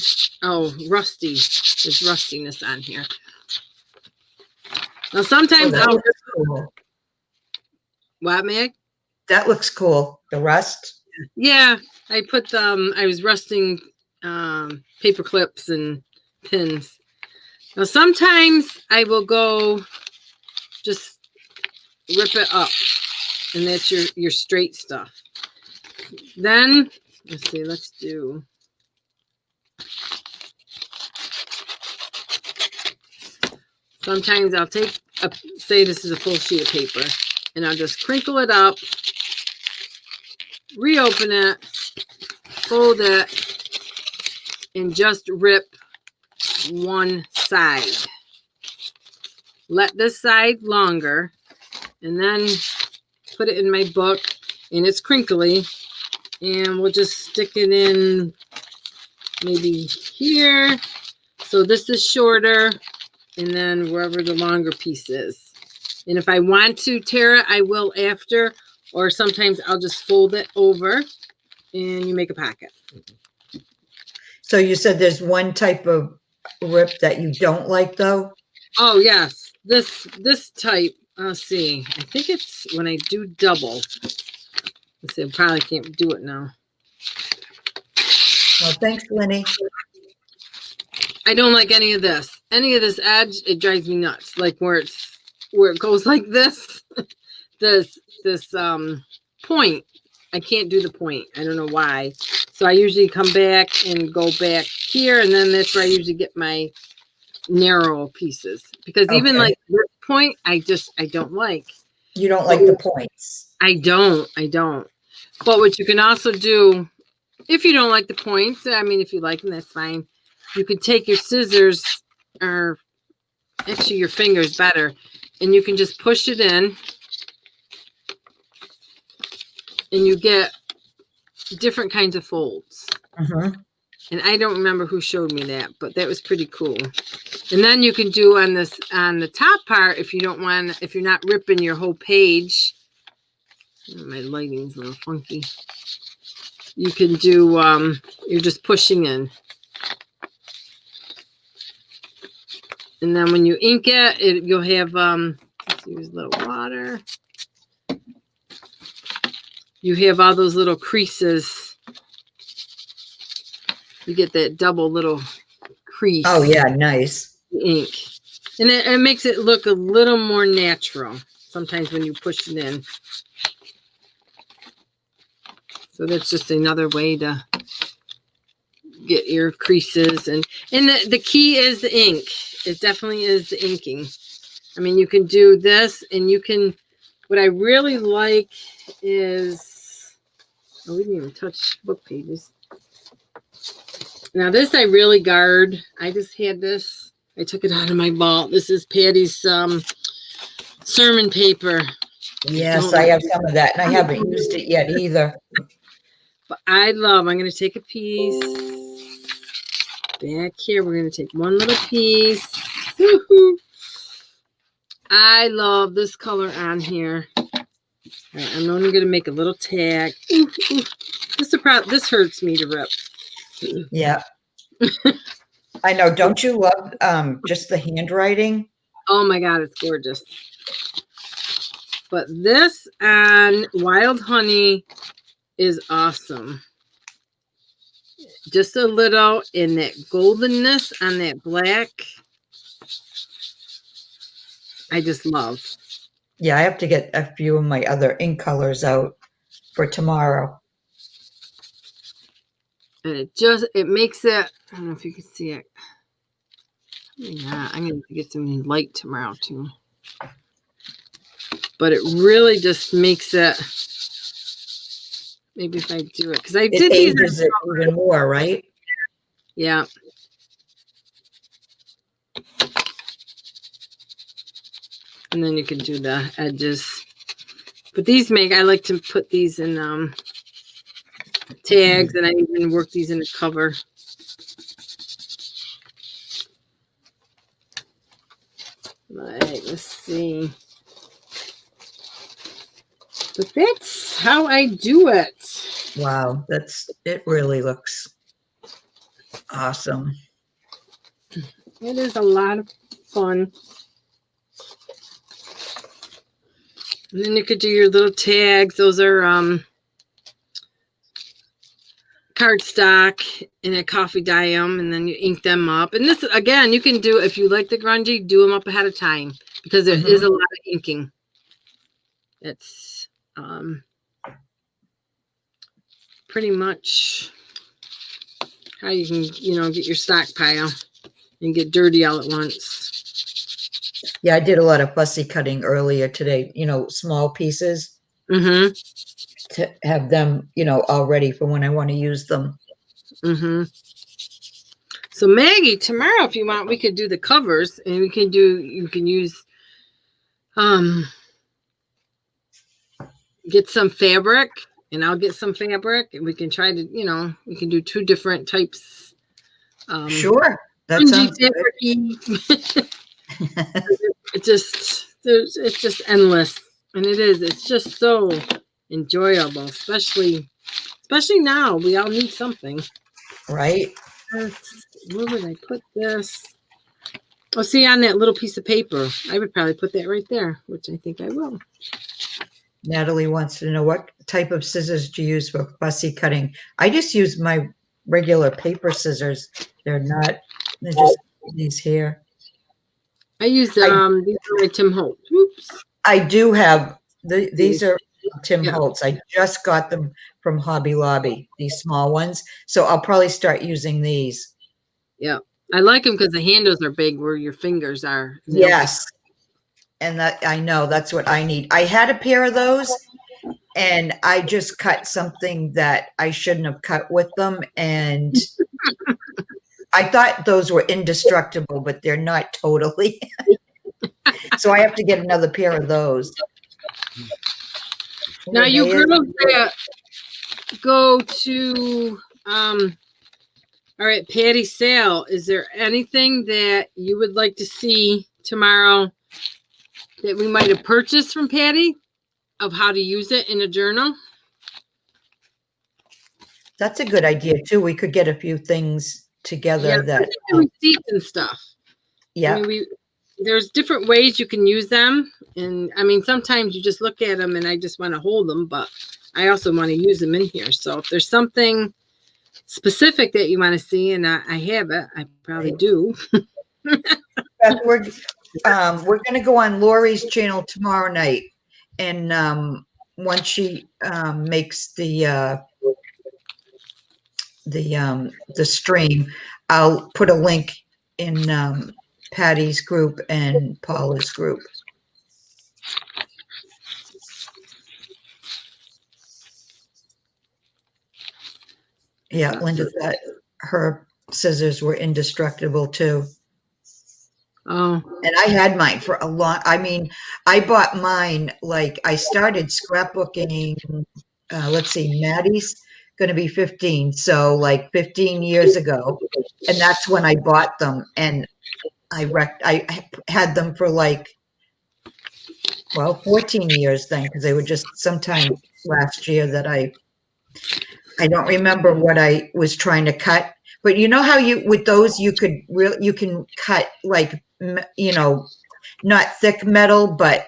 rusty. There's rustiness on here. Now, sometimes I'll. Cool. What, Meg? That looks cool. The rust. Yeah, I put I was rusting paper clips and pins. Now sometimes I will go just rip it up, and that's your straight stuff. Then let's see, let's do. Sometimes I'll take say this is a full sheet of paper, and I'll just crinkle it up. Reopen it, fold it, and just rip one side. Let this side longer, and then put it in my book, and it's crinkly, and we'll just stick it in maybe here. So this is shorter, and then wherever the longer piece is. And if I want to tear it, I will after. Or sometimes I'll just fold it over and you make a pocket. So you said there's one type of rip that you don't like, though? Oh, yes. This type, let's see. I think it's when I do double. Let's see, I probably can't do it now. Well, thanks, Lenny. I don't like any of this. Any of this edge, it drives me nuts. Like where it goes like this. This point, I can't do the point. I don't know why. So I usually come back and go back here, and then that's where I usually get my narrow pieces. Because even like this point, I don't like. You don't like the points. I don't. But what you can also do, if you don't like the points, I mean, if you like them, that's fine. You can take your scissors, or actually your fingers better, and you can just push it in. And you get different kinds of folds. And I don't remember who showed me that, but that was pretty cool. And then you can do on the top part, if you're not ripping your whole page. Oh, my lighting's a little funky. You can do, you're just pushing in. And then when you ink it, you'll have, let's use a little water. You have all those little creases. You get that double little crease. Oh, yeah, nice. Ink. And it makes it look a little more natural sometimes when you push it in. So that's just another way to get your creases. And the key is the ink. It definitely is the inking. I mean, you can do this, and you can, what I really like is, oh, we didn't even touch book pages. Now this I really guard. I just had this. I took it out of my vault. This is Patty's sermon paper. Yes, I have some of that, and I haven't used it yet either. But I'm going to take a piece. Back here, we're going to take one little piece. I love this color on here. All right, I'm only going to make a little tag. Ooh, ooh. This hurts me to rip. Yeah. I know. Don't you love just the handwriting? Oh my God, it's gorgeous. But this on Wild Honey is awesome. Just a little in that goldenness on that black. I just love. Yeah, I have to get a few of my other ink colors out for tomorrow. And it makes it, I don't know if you can see it. Yeah, I'm going to get some light tomorrow too. But it really just makes it, maybe if I do it, because I It did these. ages it even more, right? Yeah. And then you can do the edges. But these I like to put these in tags, and I even work these in a cover. All right, let's see. But that's how I do it. Wow, it really looks awesome. It is a lot of fun. And then you could do your little tags. Those are cardstock in a coffee dye them, and then you ink them up. And this, again, you can do, if you like the grungy, do them up ahead of time, because there is a lot of inking. It's pretty much how you can, get your stockpile and get dirty all at once. Yeah, I did a lot of fussy cutting earlier today, small pieces to have them, all ready for when I want to use them. So Maggie, tomorrow, if you want, we could do the covers, and you can use, get some fabric, and I'll get some fabric, and we can try to, we can do 2 different types. Sure. That sounds good. It's just endless, and it's just so enjoyable, especially now. We all need something, right? Where would I put this? Oh, see, on that little piece of paper, I would probably put that right there, which I think I will. Natalie wants to know, what type of scissors do you use for fussy cutting? I just use my regular paper scissors. They're just these here. I use these are my Tim Holtz. Oops. I do have these are Tim Holtz. I just got them from Hobby Lobby, these small ones. So I'll probably start using these. Yeah. I like them because the handles are big where your fingers are. Yes. And I know that's what I need. I had a pair of those, and I just cut something that I shouldn't have cut with them. And I thought those were indestructible, but they're not totally. So I have to get another pair of those. Now you girls go to all right, Patty's sale. Is there anything that you would like to see tomorrow that we might have purchased from Patty, of how to use it in a journal? That's a good idea too. We could get a few things together that receipts and stuff. Yeah. I mean, there's different ways you can use them, and I mean, sometimes you just look at them and I just want to hold them, but I also want to use them in here. So if there's something specific that you want to see, and I have it, I probably do. We're going to go on Laurie's channel tomorrow night, and once she makes the stream, I'll put a link in Patty's group and Paula's group. Yeah, Linda thought her scissors were indestructible too. Oh. And I had mine for a long, I bought mine, like I started scrapbooking, let's see, Maddie's going to be 15. So like 15 years ago. And that's when I bought them. And I had them for like well, 14 years then, because they were just sometime last year that I don't remember what I was trying to cut. But you know how with those, you can cut like, not thick metal, but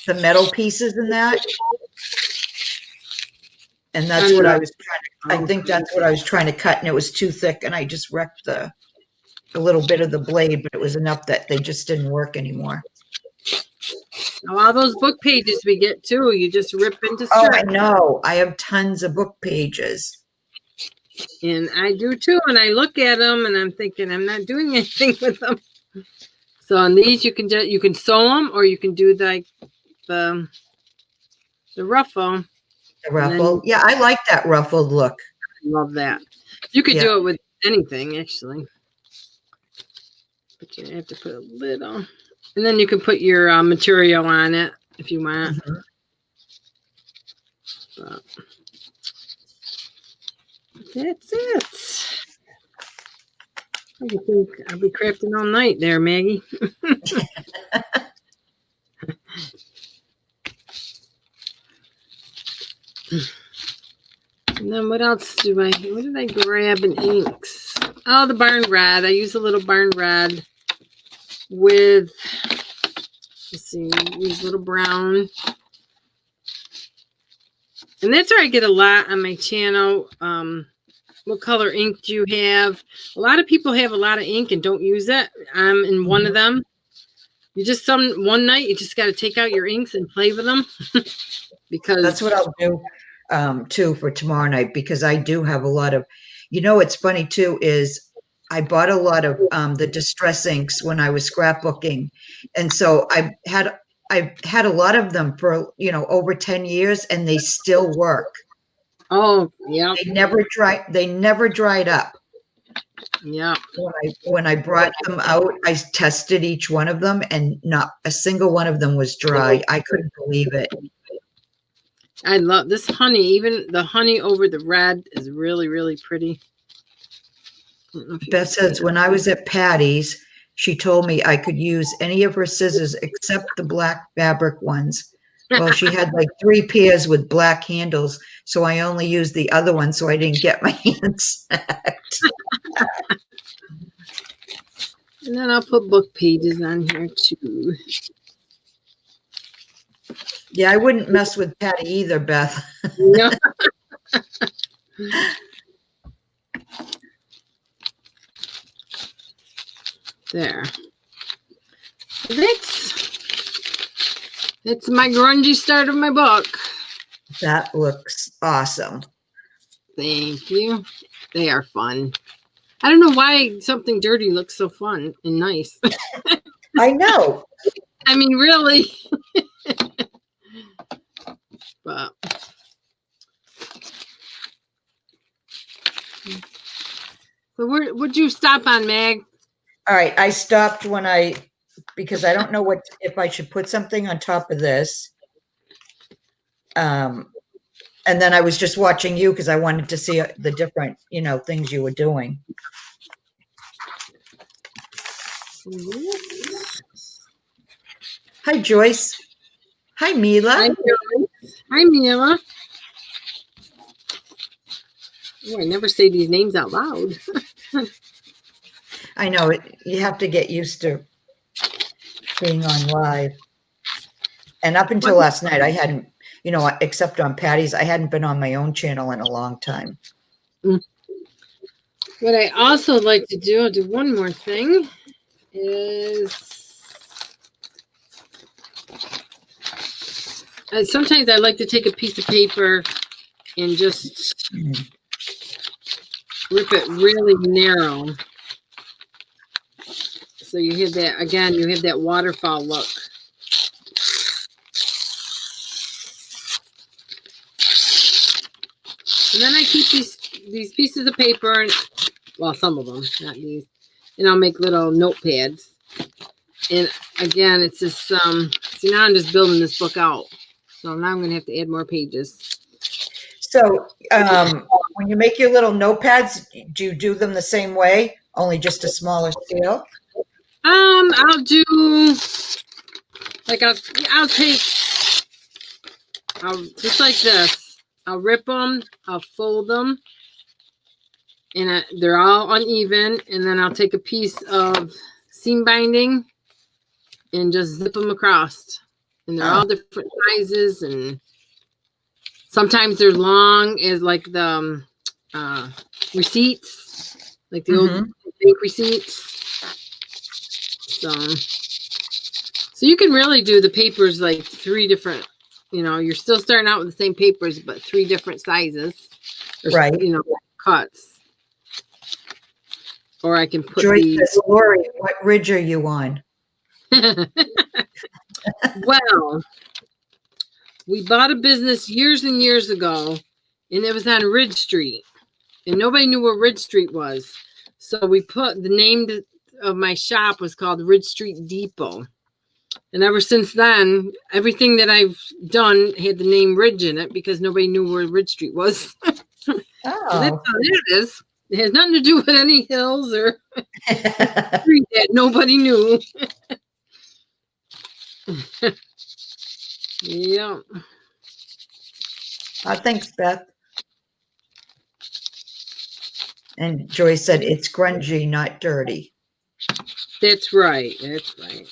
the metal pieces in that. And that's what I was I think that's what I was trying to cut, and it was too thick, and I just wrecked a little bit of the blade, but it was enough that they just didn't work anymore. All those book pages we get too, you just rip into Oh, I strips. know. I have tons of book pages. And I do too, and I look at them and I'm thinking I'm not doing anything with them. So on these you can sew them, or you can do like the ruffle. The ruffle. Yeah, I like that ruffled look. Love that. You could do it with anything actually. But you have to put a lid on. And then you can put your material on it if you want. Mm-hmm. But that's it. I think I'll be crafting all night there, Maggie. And then what else what did I grab in inks? Oh, the Barn Red. I use a little Barn Red with, let's see, use a little brown. And that's where I get a lot on my channel. What color ink do you have? A lot of people have a lot of ink and don't use it. I'm in one of them. You just one night you just got to take out your inks and play with them. Because that's what I'll do too for tomorrow night, because I do have a lot of, what's funny too is I bought a lot of the distress inks when I was scrapbooking, and so I've had a lot of them for over 10 years, and they still work. Oh yeah, they never dried up. Yeah. When I brought them out, I tested each one of them, and not a single one of them was dry. I couldn't believe it. I love this honey. Even the honey over the red is really, really pretty. Beth says, when I was at Patty's, she told me I could use any of her scissors except the black fabric ones. Well, she had like 3 pairs with black handles, so I only used the other one, so I didn't get my hands sacked. And then I'll put book pages on here too. Yeah, I wouldn't mess with Patty either, Beth. No. There. It's my grungy start of my book. That looks awesome. Thank you. They are fun. I don't know why something dirty looks so fun and nice. I know. I mean, really. But so what'd you stop on, Mag? All right, I stopped because I don't know if I should put something on top of this. And then I was just watching you because I wanted to see the different, things you were doing. Hi, Joyce. Hi, Mila. Hi, Joyce. Hi, Mila. Oh, I never say these names out loud. I know you have to get used to being on live. And up until last night, I hadn't, except on Patty's, I hadn't been on my own channel in a long time. What I also like to do, I'll do one more thing, is sometimes I like to take a piece of paper and just rip it really narrow. So you have that, again, you have that waterfall look. And then I keep these pieces of paper, and well, some of them, not these, and I'll make little notepads. And again, it's just see, now I'm just building this book out. So now I'm going to have to add more pages. So when you make your little notepads, do you do them the same way, only just a smaller scale? I'll do like I'll just like this. I'll rip them, I'll fold them, and they're all uneven. And then I'll take a piece of seam binding and just zip them across. And they're all different sizes, and sometimes they're long as like the receipts, like the old bank receipts. So you can really do the papers like 3 different, you're still starting out with the same papers, but 3 different sizes, Right. Cuts. Or I can put Joyce says, Laurie, what ridge are you on? Well, we bought a business years and years ago, and it was on Ridge Street, and nobody knew where Ridge Street was. So we put the name of my shop was called Ridge Street Depot. And ever since then, everything that I've done had the name Ridge in it because nobody knew where Ridge Street was. So that's how it is. It has nothing to do with any hills or street that nobody knew. Yeah. Thanks, Beth. And Joyce said it's grungy, not dirty. That's right. That's right.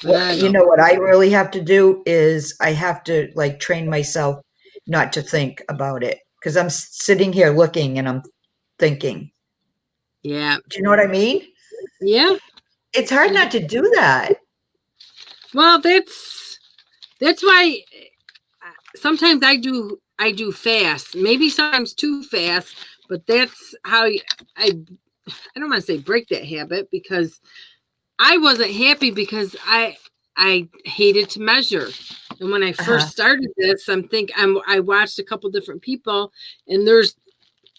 Well, you know what I really have to do is I have to like train myself not to think about it because I'm sitting here looking and I'm thinking. Yeah. Do you know what I mean? Yeah. It's hard not to do that. Well, that's why sometimes I do fast, maybe sometimes too fast, but that's how I don't want to say break that habit because I wasn't happy because I hated to measure. And when I first started this, I watched a couple different people and theirs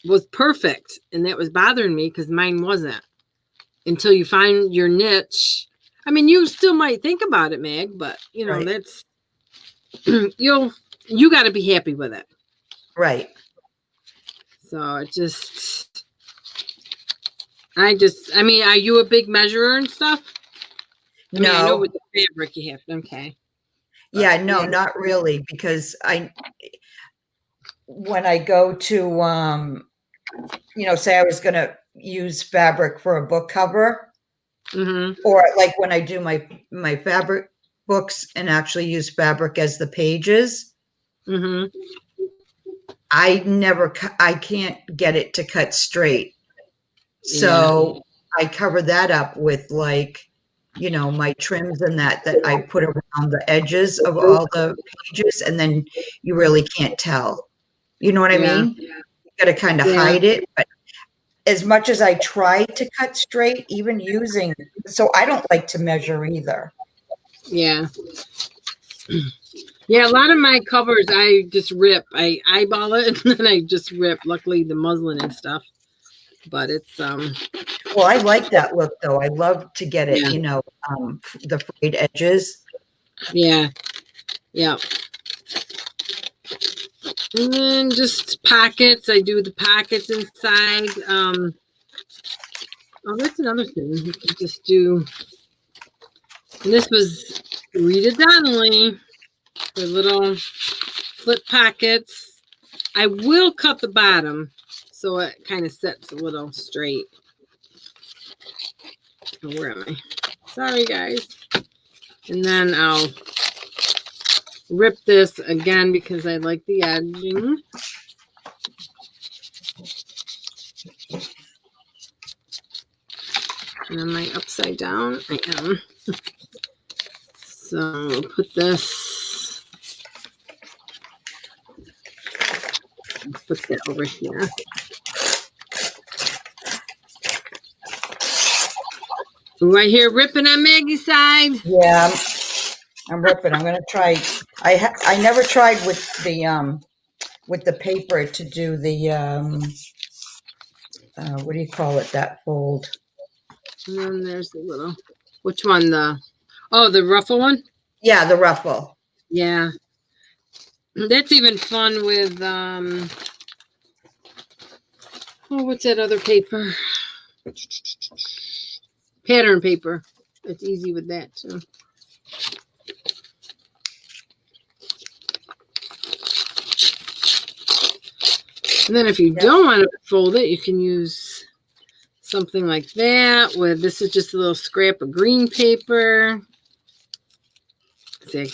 was perfect. And that was bothering me because mine wasn't until you find your niche. I mean, you still might think about it, Meg, but that's, you got to be happy with it. Right. So it just, are you a big measurer and stuff? No. I know with the fabric you have. Okay. Yeah, no, not really, because when I go to, say I was going to use fabric for a book cover, or like when I do my fabric books and actually use fabric as the pages, I can't get it to cut straight. So I cover that up with like, my trims and that I put around the edges of all the pages, and then you really can't tell. You know what I mean? You got to kind of hide it. But as much as I try to cut straight, even so I don't like to measure either. Yeah. Yeah, a lot of my covers I just rip. I eyeball it and then I just rip. Luckily the muslin and stuff. But it's well, I like that look though. I love to get it, the frayed edges. Yeah. Yeah. And then just pockets. I do the pockets inside. Oh, that's another thing. You can just do. And this was Rita Donnelly. The little flip pockets. I will cut the bottom so it kind of sets a little straight. Oh, where am I? Sorry, guys. And then I'll rip this again because I like the edging. And am I upside down? I am. So I'll put this. Let's put that over here. Do I hear ripping on Maggie's side? Yeah, I'm ripping. I'm gonna try. I never tried with the paper to do the what do you call it? That fold. And then there's the little. Which one? The ruffle one? Yeah, the ruffle. Yeah. That's even fun with what's that other paper? pattern paper. It's easy with that too. And then if you don't want to fold it, you can use something like that. With this is just a little scrap of green paper. See, I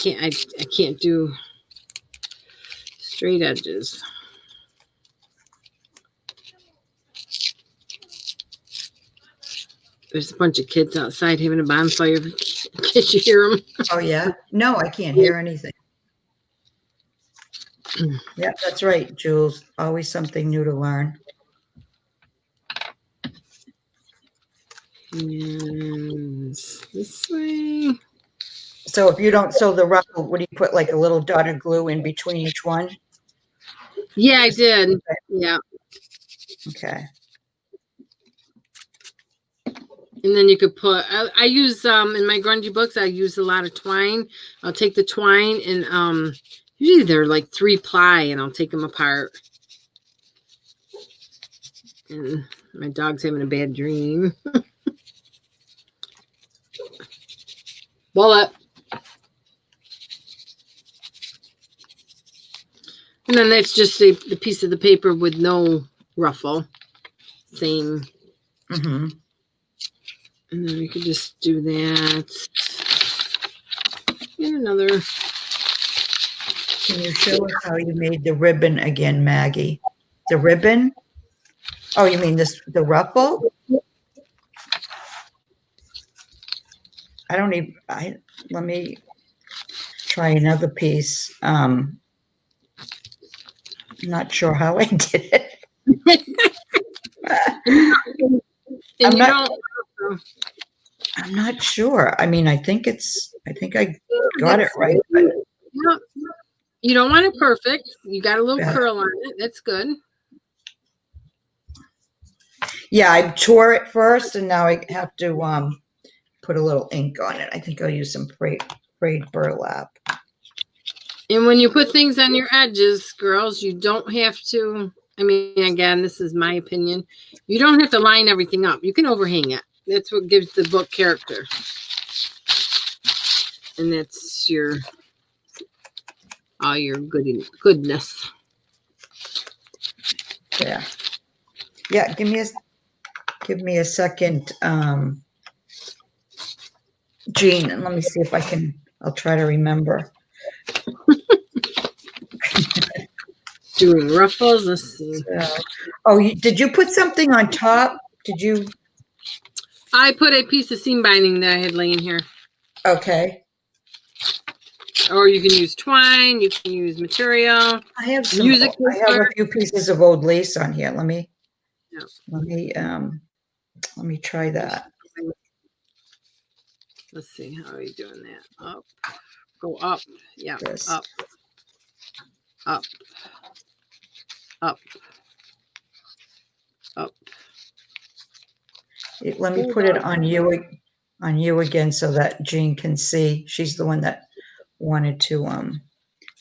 can't do straight edges. There's a bunch of kids outside having a bonfire. Can't you hear them? Oh, yeah? No, I can't hear anything. Yeah, that's right, Jules. Always something new to learn. And this way. So if you don't sew the ruffle, what do you put, like a little dot of glue in between each one? Yeah, I did. Yeah. Okay. And then you could put, I use, in my grungy books, I use a lot of twine. I'll take the twine and, usually they're like 3-ply and I'll take them apart. And my dog's having a bad dream. Bullet. And then that's just the piece of the paper with no ruffle. Same. Mm-hmm. And then we could just do that. And another. Can you show us how you made the ribbon again, Maggie? The ribbon? Oh, you mean the ruffle? Let me try another piece. I'm not sure how I did it. I'm not sure. I mean, I think I got it right. But you don't want it perfect. You got a little curl on it. That's good. Yeah, I tore it first, and now I have to put a little ink on it. I think I'll use some frayed burlap. And when you put things on your edges, girls, you don't have to. I mean, again, this is my opinion. You don't have to line everything up. You can overhang it. That's what gives the book character. And that's all your goodness. Yeah. Yeah, give me a second, Jean, and let me see if I'll try to remember. Doing ruffles, let's see. Did you put something on top? I put a piece of seam binding that I had laying here. Okay. Or you can use twine, you can use material. I have a few pieces of old lace on here. Let me try that. Let's see, how are you doing that? Up, go up, yeah, up, up, up, up. Let me put it on you again so that Jean can see. She's the one that wanted to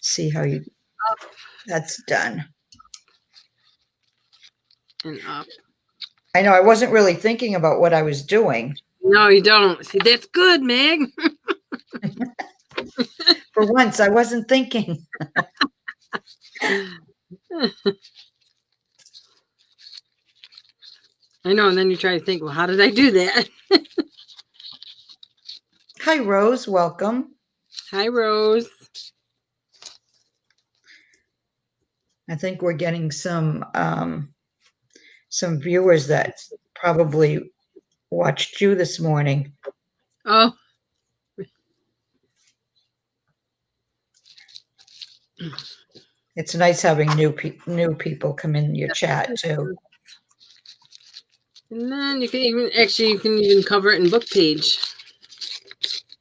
see how that's done. And up. I know I wasn't really thinking about what I was doing. No, you don't. See, that's good, Meg. For once, I wasn't thinking. I know, and then you try to think, well, how did I do that? Hi, Rose. Welcome. Hi, Rose. I think we're getting some viewers that probably watched you this morning. Oh. It's nice having new people come in your chat too. And then you can even cover it in book page.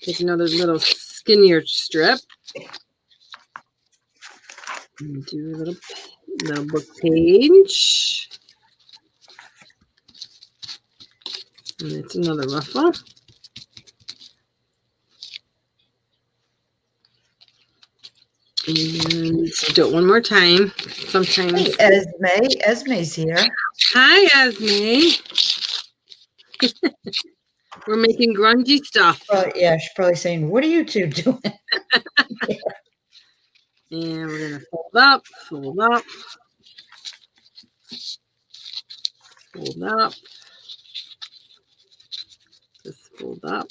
Take another little skinnier strip. And do a little book page. And it's another ruffle. And do it one more time. Sometimes. Hey, Esme's here. Hi, Esme. We're making grungy stuff. Yeah, she's probably saying, "What are you two doing?" And we're going to fold up, fold up, fold up. Just fold up.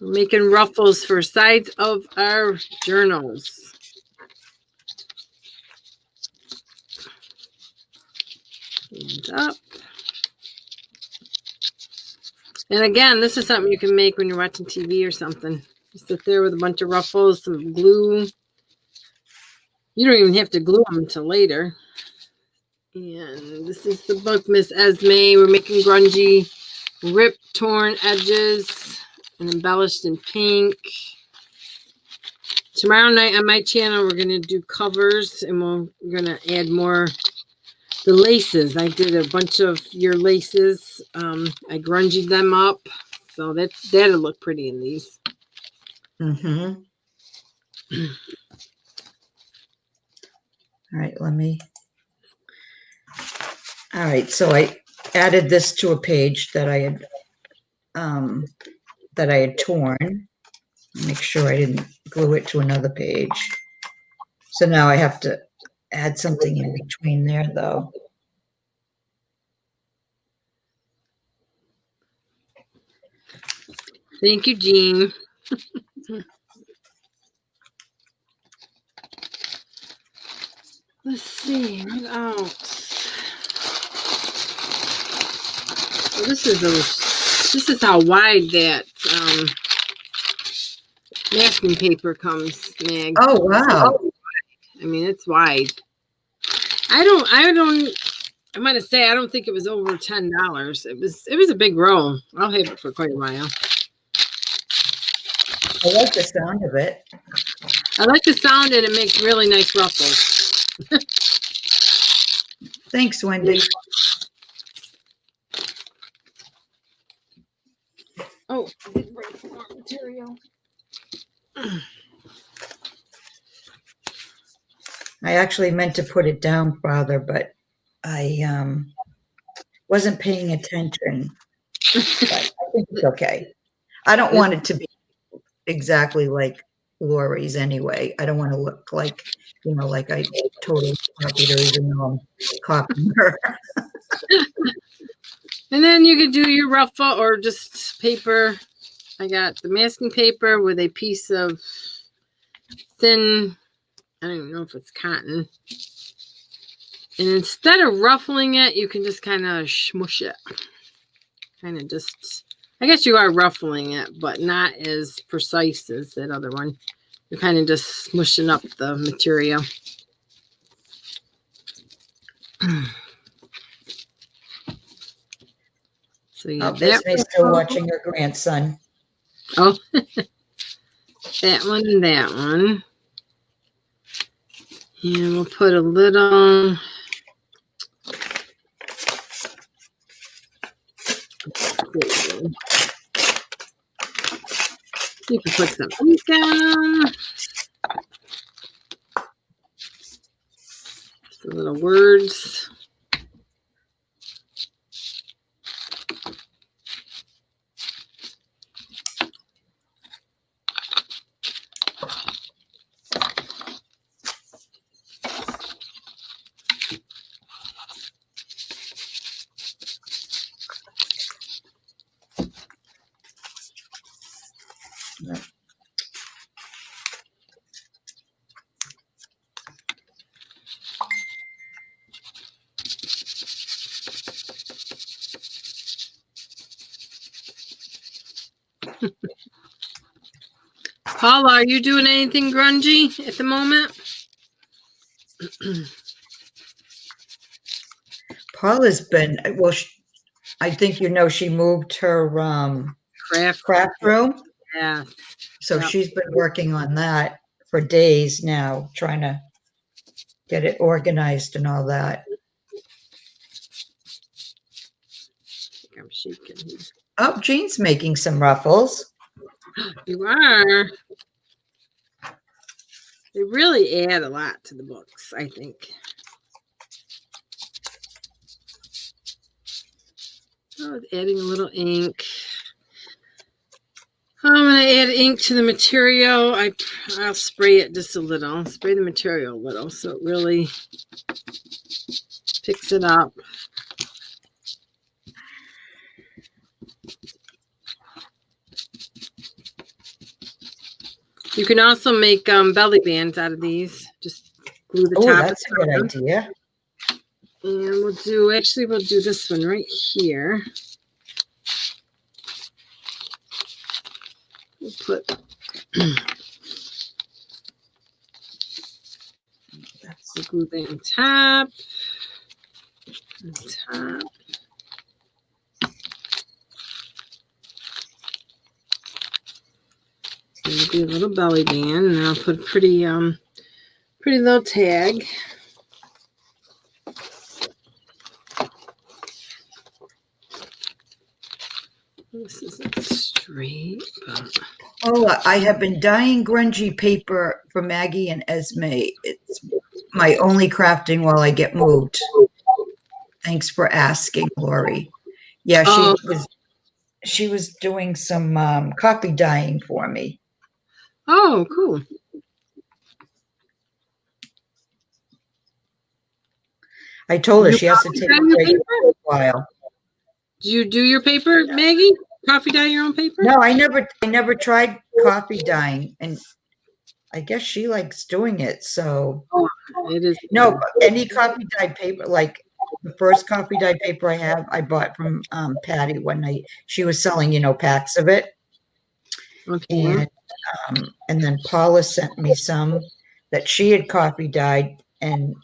We're making ruffles for sides of our journals. Fold up. And again, this is something you can make when you're watching TV or something. You sit there with a bunch of ruffles, some glue. You don't even have to glue them until later. And this is the book, Miss Esme. We're making grungy, ripped, torn edges, and embellished in pink. Tomorrow night on my channel, we're going to do covers, and we're going to add more. The laces. I did a bunch of your laces. I grungied them up. So that'll look pretty in these. Mm-hmm. All right, all right, so I added this to a page that I had torn. Make sure I didn't glue it to another page. So now I have to add something in between there, though. Thank you, Jean. Let's see, what else? Well, this is how wide that masking paper comes, Meg. Oh, wow. I mean, it's wide. I'm gonna say I don't think it was over $10. It was a big roll. I'll have it for quite a while. I like the sound of it. I like the sound, and it makes really nice ruffles. Thanks, Wendy. Oh, I did bring more material. I actually meant to put it down farther, but I wasn't paying attention. But I think it's okay. I don't want it to be exactly like Laurie's anyway. I don't want to look like, like I totally copied her, even though I'm copying her. And then you could do your ruffle or just paper. I got the masking paper with a piece of thin, I don't even know if it's cotton. And instead of ruffling it, you can just kind of smush it. Kind of just, I guess you are ruffling it, but not as precise as that other one. You're kind of just smushing up the material. So you have that. Esme's still watching her grandson. Oh, that one and that one. And we'll put a little. You can put some ink down. Just the little words. Paula, are you doing anything grungy at the moment? Paula's been, well, I think she moved her craft room. Yeah. So Yep. she's been working on that for days now, trying to get it organized and all that. I'm shaking. Oh, Jean's making some ruffles. You are. They really add a lot to the books, I think. Oh, adding a little ink. I'm going to add ink to the material. I'll spray it just a little. Spray the material a little so it really picks it up. You can also make belly bands out of these. Just glue the top. Oh, that's a good idea. And we'll do this one right here. We'll put the glue that on top. On top. And do a little belly band, and I'll put a pretty little tag. This isn't straight, but Oh, I have been dyeing grungy paper for Maggie and Esme. It's my only crafting while I get moved. Thanks for asking, Laurie. Yeah, she was doing some copy dyeing for me. oh, cool. I told her You she has to copy take dye a your break paper? for a while. Do you do your paper, Maggie? Coffee dye your own paper? No, I never tried copy dyeing, and I guess she likes doing it. So Oh, it is. no, any copy dyed paper, like the first copy dyed paper I bought from Patty one night. She was selling, packs of it, Okay. and then Paula sent me some that she had copy dyed, and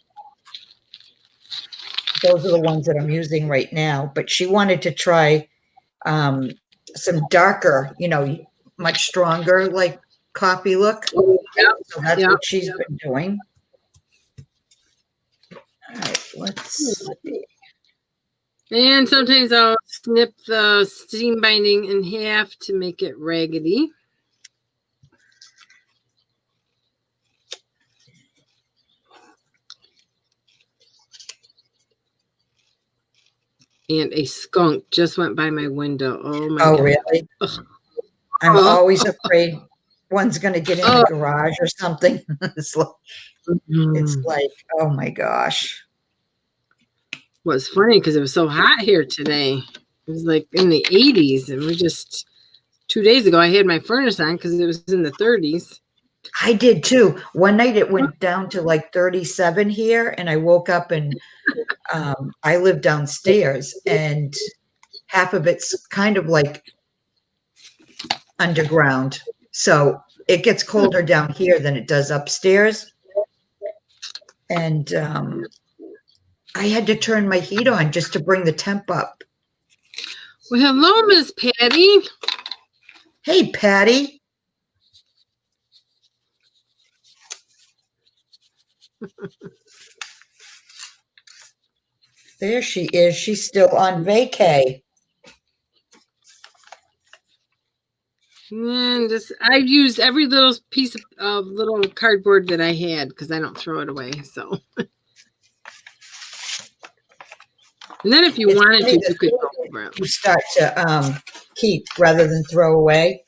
those are the ones that I'm using right now. But she wanted to try some darker, much stronger, like coffee look. Yeah. So that's Yeah. what she's been doing. All right, let's see. And sometimes I'll snip the seam binding in half to make it raggedy. And a skunk just went by my window. Oh my God. Really? Ugh. I'm always afraid one's going to get in the garage or something. It's like, oh my gosh. Well, it's funny because it was so hot here today. It was like in the 80s, and we just 2 days ago I had my furnace on because it was in the 30s. I did too. One night it went down to like 37 here, and I woke up and I live downstairs, and half of it's kind of like underground. So it gets colder down here than it does upstairs. And I had to turn my heat on just to bring the temp up. Well, hello, Miss Patty. Hey, Patty. There she is. She's still on vacay. And I've used every little piece of little cardboard that I had because I don't throw it away. So, and then if you wanted to, you could go over it. You start to keep rather than throw away.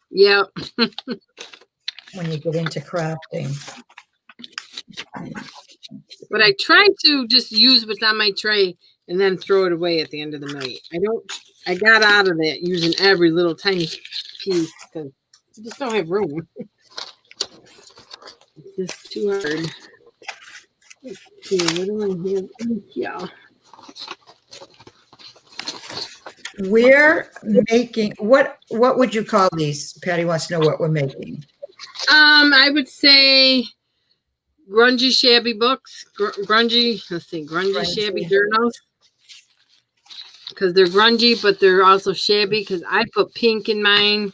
Yeah. When you get into crafting. But I try to just use what's on my tray and then throw it away at the end of the night. I got out of that using every little tiny piece because I just don't have room. It's just too hard. Let's see, what do I have? Yeah. We're making what would you call these? Patty wants to know what we're making. I would say grungy shabby books. Grungy shabby journals. Because they're grungy, but they're also shabby because I put pink in mine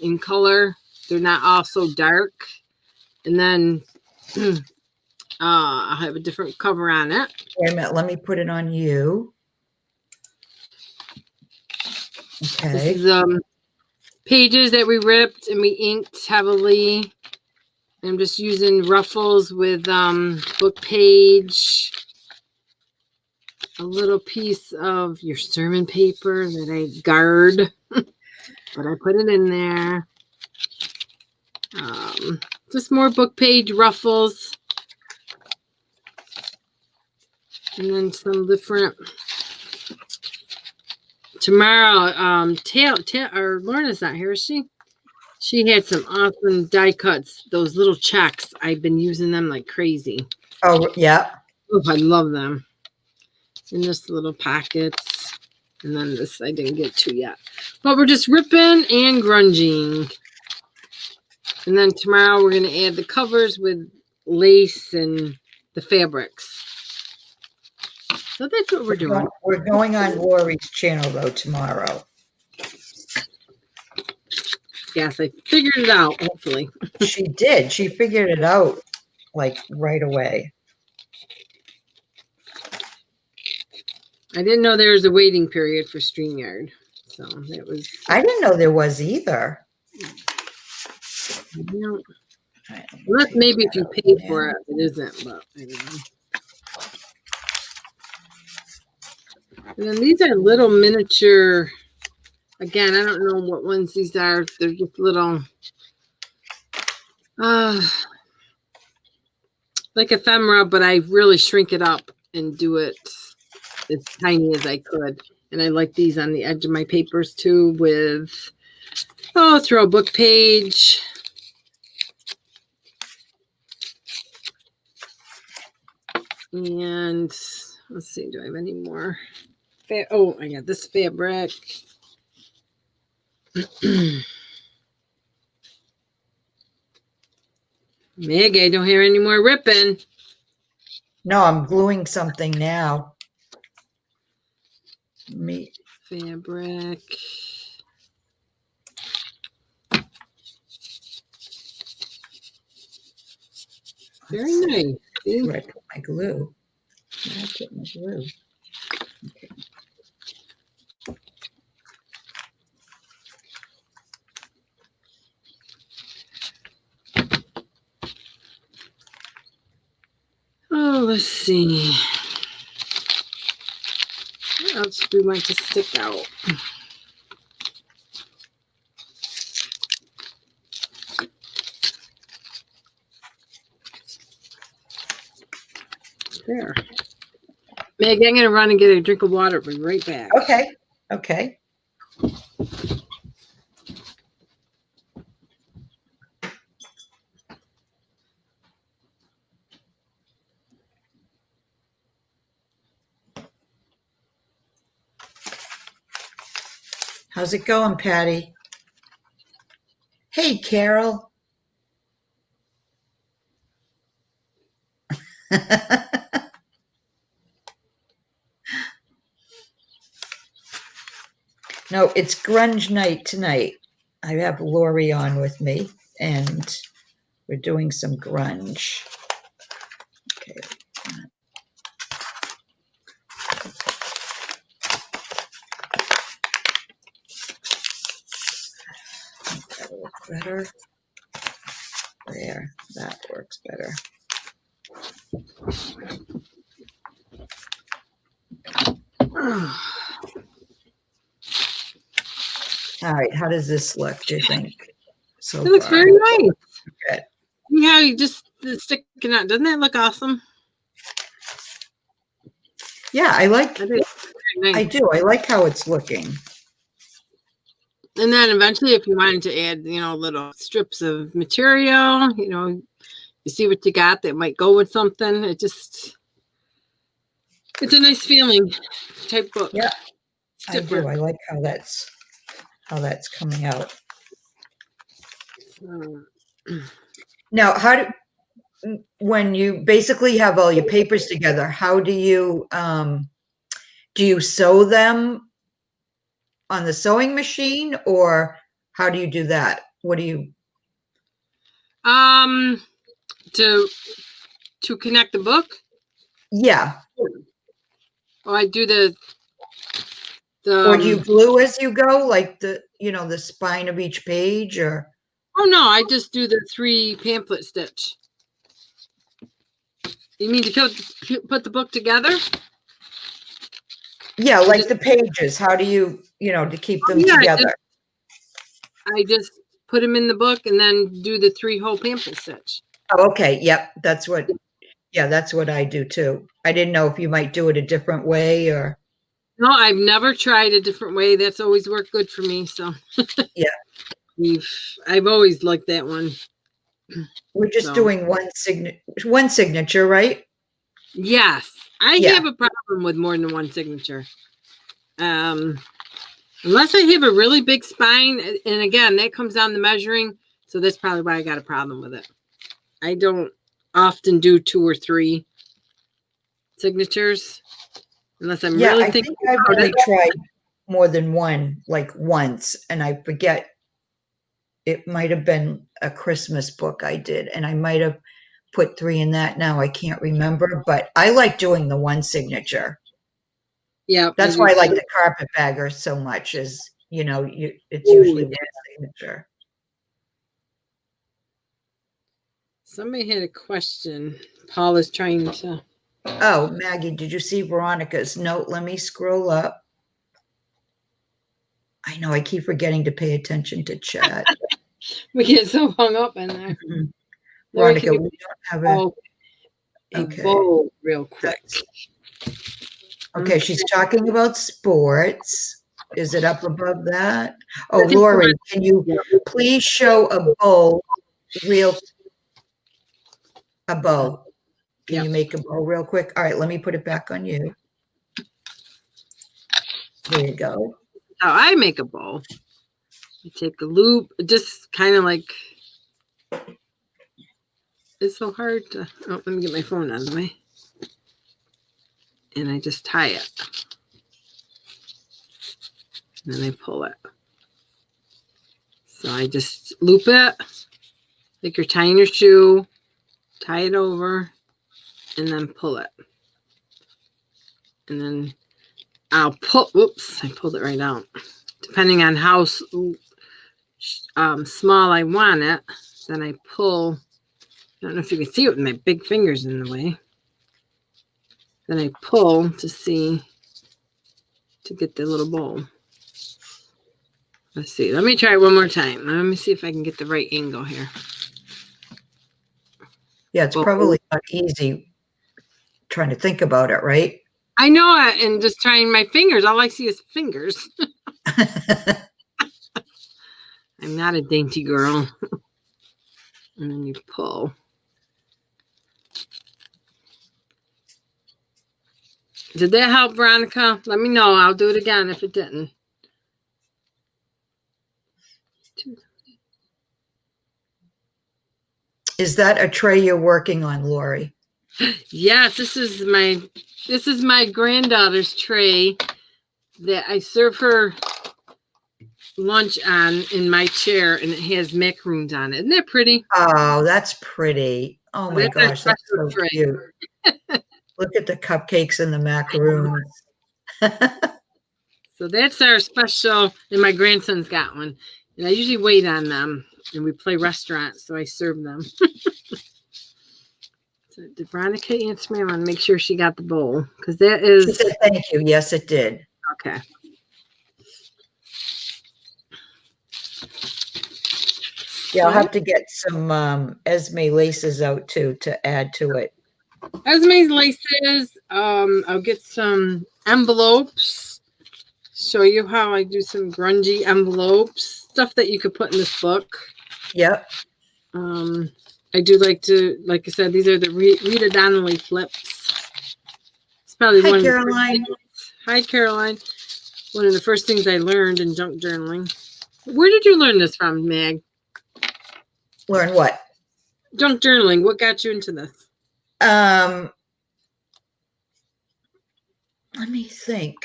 in color. They're not all so dark. And then I'll have a different cover on it. Wait a minute, let me put it on you. Okay. This is pages that we ripped and we inked heavily. I'm just using ruffles with book page a little piece of your sermon paper that I guard, but I put it in there. Just more book page ruffles. And then some different. Tomorrow, or Lorna's not here, is she? She had some awesome die cuts. Those little checks. I've been using them like crazy. Oh, yeah. Oh, I love them. In this little packets. And then this I didn't get to yet. But we're just ripping and grunging. And then tomorrow we're going to add the covers with lace and the fabrics. So that's what we're doing. We're going on Laurie's channel, though, tomorrow. Yes, I figured it out, hopefully. She did. She figured it out, like, right away. I didn't know there was a waiting period for StreamYard. So that was... I didn't know there was either. Unless maybe if you paid for it, it isn't, but I don't know. And then these are little miniature, again, I don't know what ones these are. They're just little, like ephemera, but I really shrink it up and do it as tiny as I could. And I like these on the edge of my papers too with, throw a book page. And let's see, do I have any more? Oh, I got this fabric. Meg, I don't hear any more ripping. No, I'm gluing something now. Fabric. Very nice. Where I put my glue. Where I put my glue. Okay. Oh, let's see. What else do we want to stick out? There. Meg, I'm going to run and get a drink of water. Be right back. Okay. Okay. How's it going, Patty? Hey, Carol. No, it's grunge night tonight. I have Laurie on with me, and we're doing some grunge. Okay. That'll look better. There, that works better. All right, how does this look, do you think? So it looks far? very nice. Good. Yeah, you just sticking out. Doesn't that look awesome? Yeah, I like. Nice. I do. I like how it's looking. And then eventually, if you wanted to add, little strips of material, you see what you got that might go with something. It's a nice feeling type book. Yeah, I do. I like how that's coming out. Now, when you basically have all your papers together, how do you sew them on the sewing machine, or how do you do that? What do you? To connect the book? Yeah. Oh, I do the or do you glue as you go, like the spine of each page, or? Oh no, I just do the 3 pamphlet stitch. You mean to put the book together? Yeah, like the pages. How do you, to keep them Yeah, together? I just put them in the book and then do the 3-hole pamphlet stitch. Oh, okay. Yep. That's what I do too. I didn't know if you might do it a different way or. No, I've never tried a different way. That's always worked good for me. So Yeah. I've always liked that one. We're just doing one signature, right? Yes. I Yeah. have a problem with more than one signature. Unless I have a really big spine, and again, that comes down to measuring. So that's probably why I got a problem with it. I don't often do 2 or 3 signatures unless I'm really I thinking think I've about only it. tried more than one, like once, and I forget. It might have been a Christmas book I did, and I might have put 3 in that. Now I can't remember, but I like doing the one signature. Yeah, That's why I like the carpetbagger so much. Is it's usually one signature. Somebody had a question. Paul is trying to. Oh, Maggie, did you see Veronica's note? Let me scroll up. I know I keep forgetting to pay attention to chat. We get so hung up in there. Mm-hmm. Veronica, we don't have a bowl real quick. Okay, she's talking about sports. Is it up above that? Oh, Laurie, can you please show a bow a bow? Can you make a bow real quick? All right, let me put it back on you. There you go. How I make a bow. I take a loop, just kind of like, it's so hard to, let me get my phone out of the way. And I just tie it. And then I pull it. So I just loop it, like you're tying your shoe, tie it over, and then pull it. And then I'll pull, whoops, I pulled it right out. Depending on how small I want it, then I pull. I don't know if you can see it with my big fingers in the way. Then I pull to get the little bowl. Let's see. Let me try it one more time. Let me see if I can get the right angle here. Yeah, it's probably not easy trying to think about it, right? I know it, and just trying my fingers. All I see is fingers. I'm not a dainty girl. And then you pull. Did that help, Veronica? Let me know. I'll do it again if it didn't. Is that a tray you're working on, Laurie? Yes, this is my granddaughter's tray that I serve her lunch on in my chair, and it has macaroons on it. Isn't that pretty? Oh, that's pretty. Oh my gosh, that's so tray. cute. Look at the cupcakes and the macaroons. So that's our special, and my grandson's got one. And I usually wait on them, and we play restaurants, so I serve them. So did Veronica answer me? I want to make sure she got the bowl, because that is. She said thank you. Yes, it did. Okay. Yeah, I'll have to get some Esme laces out too to add to it. Esme's laces. I'll get some envelopes. Show you how I do some grungy envelopes, stuff that you could put in this book. Yep. I do like to, like I said, these are the Rita Donnelly flips. It's probably Hi, one. Caroline. Hi, Caroline. One of the first things I learned in junk journaling. Where did you learn this from, Mag? Learn what? Junk journaling. What got you into this? Let me think.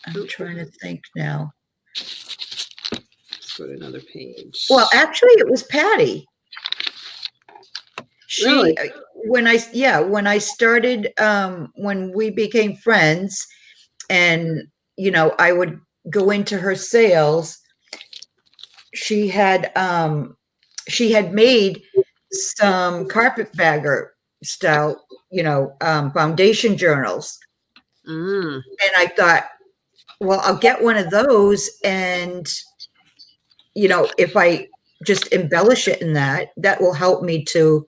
I'm trying to think now. Let's go to another page. Well, actually, it was Patty. Really? When I started, when we became friends, and I would go into her sales. She had made some carpetbagger style foundation journals. Mm. And I thought, well, I'll get one of those, and if I just embellish it in that will help me to,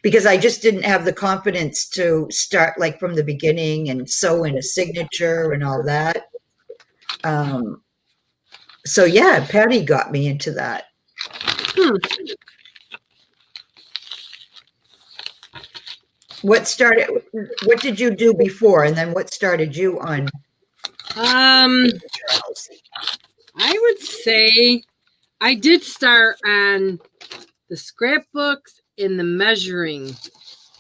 because I just didn't have the confidence to start like from the beginning and sew in a signature and all that. So yeah, Patty got me into that. Hmm. What did you do before, and then what started you on journals? I would say I did start on the scrapbooks and the measuring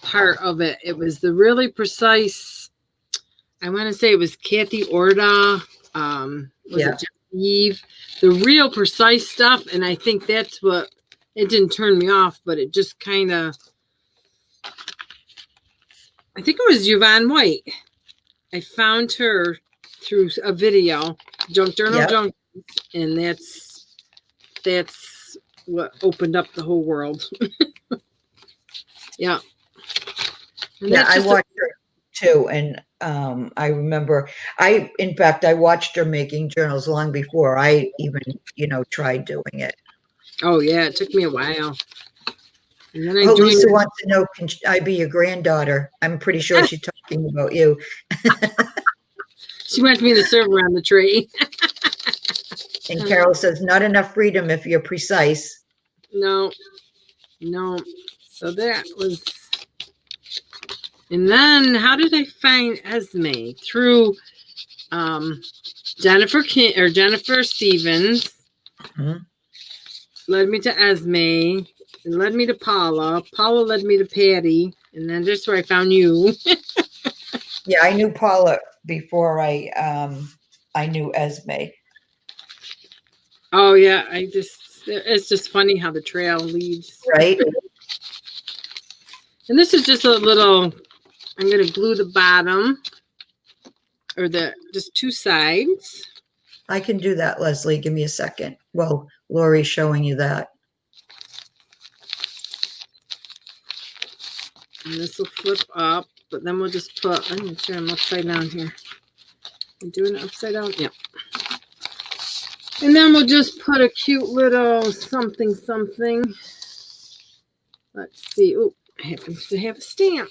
part of it. It was the really precise. I want to say it was Kathy Orda. Was it Eve? The real precise stuff, and I think that's what it didn't turn me off, but it just kind of. I think it was Yvonne White. I found her through a video, Junk Journal Junk, and that's what opened up the whole world. Yeah. And I watched her too, and I remember in fact I watched her making journals long before I even tried doing it. Oh yeah, it took me a while. And then I joined. Lisa wants to know, can I be your granddaughter? I'm pretty sure she's talking about you. She wants me to serve around the tree. And Carol says, not enough freedom if you're precise. No. So that was. And then how did I find Esme? Through Jennifer Stevens. Mm-hmm. Led me to Esme. And led me to Paula. Paula led me to Patty. And then that's where I found you. Yeah, I knew Paula before I knew Esme. Oh yeah, it's just funny how the trail leads. Right. And this is just a little, I'm going to glue the bottom or just two sides. I can do that, Leslie. Give me a second. Well, Laurie's showing you that. And this will flip up, but then we'll just put, I'm going to turn them upside down here. I'm doing it upside down? Yep. And then we'll just put a cute little something. Let's see. Oh, it happens to have a stamp.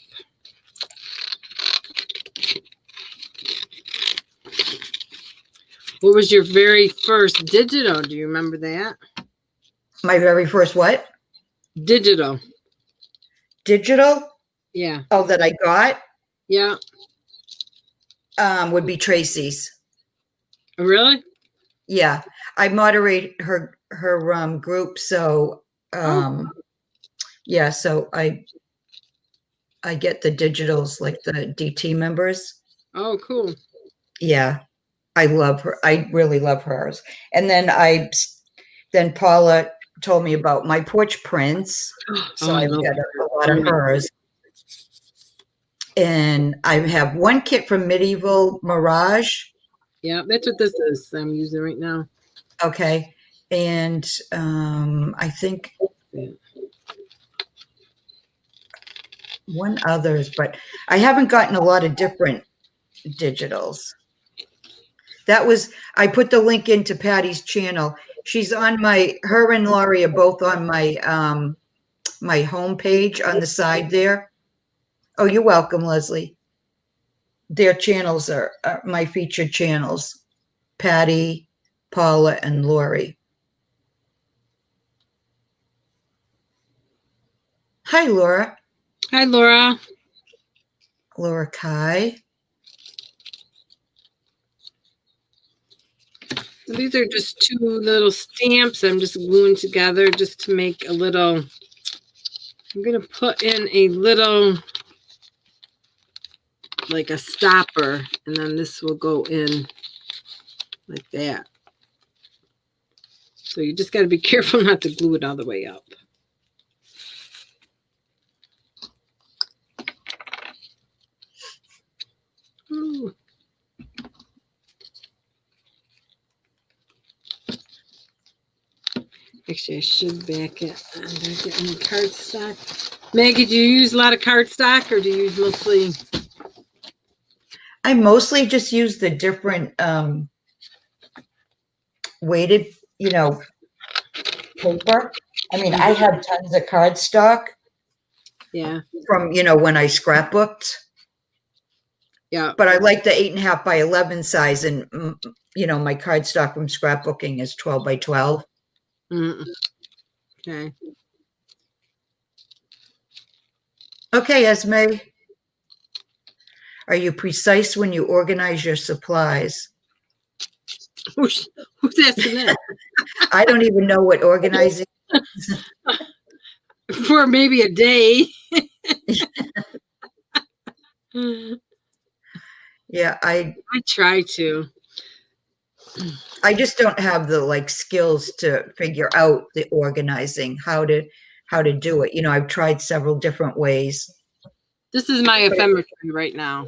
What was your very first digital? Do you remember that? My very first what? Digital. Digital? Yeah. Oh, that I got? Yeah. Would be Tracy's. Really? Yeah. I moderate her group, so yeah, so I get the digitals, like the DT members. Oh, cool. Yeah. I love her. I really love hers. And then Paula told me about my porch prints. So I've got a lot of hers. And I have one kit from Medieval Mirage. Yeah, that's what this is I'm using right now. Okay. And I think one others, but I haven't gotten a lot of different digitals. I put the link into Patty's channel. She's on her and Laurie are both on my my homepage on the side there. Oh, you're welcome, Leslie. Their channels are my featured channels. Patty, Paula, and Laurie. Hi, Laura. Hi, Laura. Laura Kai. These are just two little stamps I'm just gluing together just to make a little. I'm going to put in a little, like a stopper, and then this will go in like that. So you just got to be careful not to glue it all the way up. Ooh. Actually, I should back it. I'm getting cardstock. Maggie, do you use a lot of cardstock or do you use mostly? I mostly just use the different weighted, paper. I mean, I have tons of cardstock Yeah. from, when I scrapbooked, Yeah. but I like the 8.5 by 11 size, and my cardstock from scrapbooking is 12 by 12. Mm. Okay. Okay, Esme, are you precise when you organize your supplies? Who's asking that? I don't even know what organizing. For maybe a day. I Yeah, I try to. just don't have the skills to figure out the organizing, how to do it. I've tried several different ways. This is my ephemera right now.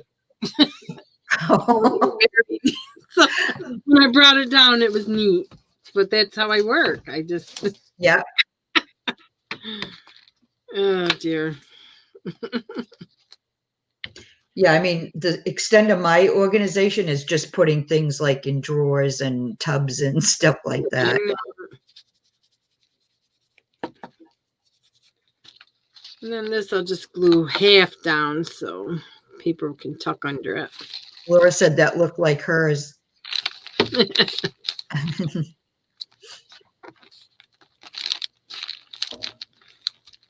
So when I brought it down, it was neat. But that's how I work. I just. Yeah. Oh dear. Yeah, I mean, the extent of my organization is just putting things like in drawers and tubs and stuff like that. And then this I'll just glue half down so people can tuck under it. Laura said that looked like hers.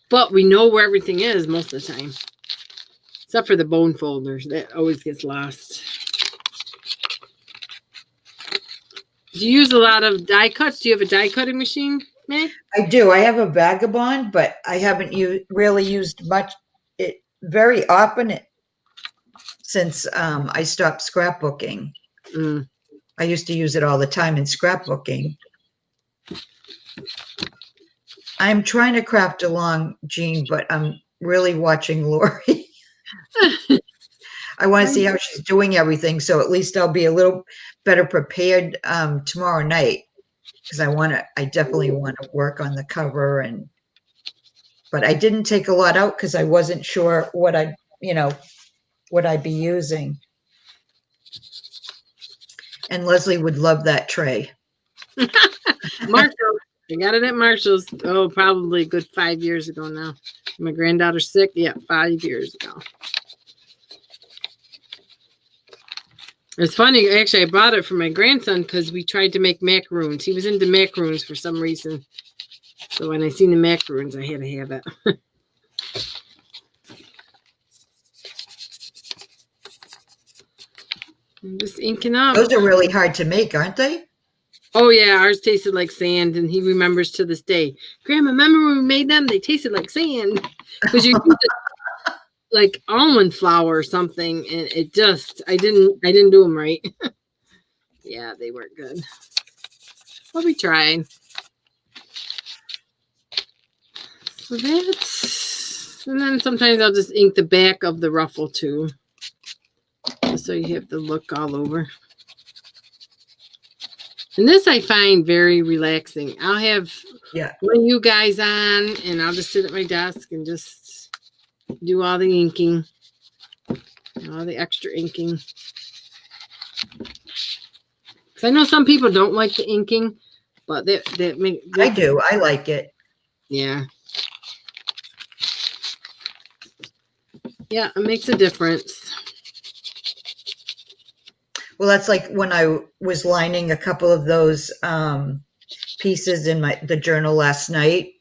But we know where everything is most of the time. Except for the bone folders. That always gets lost. Do you use a lot of die cuts? Do you have a die cutting machine, Meg? I do. I have a Vagabond, but I haven't really used very often since I stopped scrapbooking. Mm. I used to use it all the time in scrapbooking. I'm trying to craft along, Jean, but I'm really watching Laurie. I want to see how she's doing everything, so at least I'll be a little better prepared tomorrow night, because I definitely want to work on the cover, but I didn't take a lot out because I wasn't sure what I'd be using. And Leslie would love that tray. Marshall. I got it at Marshall's. Oh, probably a good 5 years ago now. My granddaughter's sick. Yeah, 5 years ago. It's funny. Actually, I bought it for my grandson because we tried to make macaroons. He was into macaroons for some reason. So when I seen the macaroons, I had to have it. I'm just inking up. Those are really hard to make, aren't they? Oh, yeah. Ours tasted like sand, and he remembers to this day. Grandma, remember when we made them? They tasted like sand. Because you use it like almond flour or something, and it just, I didn't do them right. Yeah, they weren't good. But we tried. So that's, and then sometimes I'll just ink the back of the ruffle too. Just so you have the look all over. And this I find very relaxing. I'll have one of you guys on, and I'll just sit at my desk and just do all the inking, all the extra inking. Because I know some people don't like the inking, but I do. I like it. Yeah. Yeah, it makes a difference. Well, that's like when I was lining a couple of those pieces in the journal last night.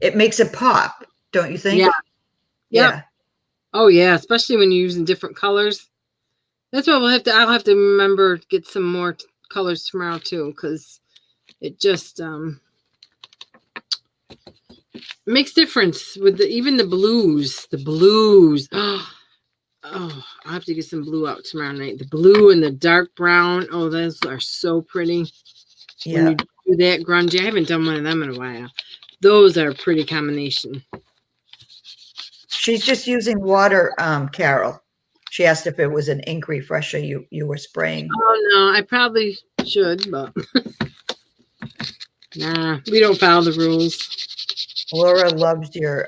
It makes it pop, don't you think? Yeah. Yep. Yeah. Oh yeah, especially when you're using different colors. That's what I'll have to remember to get some more colors tomorrow too, because it just makes difference with even the blues. The blues. Oh, I'll have to get some blue out tomorrow night. The blue and the dark brown. Oh, those are so pretty. Yeah. When you do that grungy. I haven't done one of them in a while. Those are a pretty combination. She's just using water, Carol. She asked if it was an ink refresher you were spraying. Oh, no, I probably should, but nah, we don't follow the rules. Laura loves your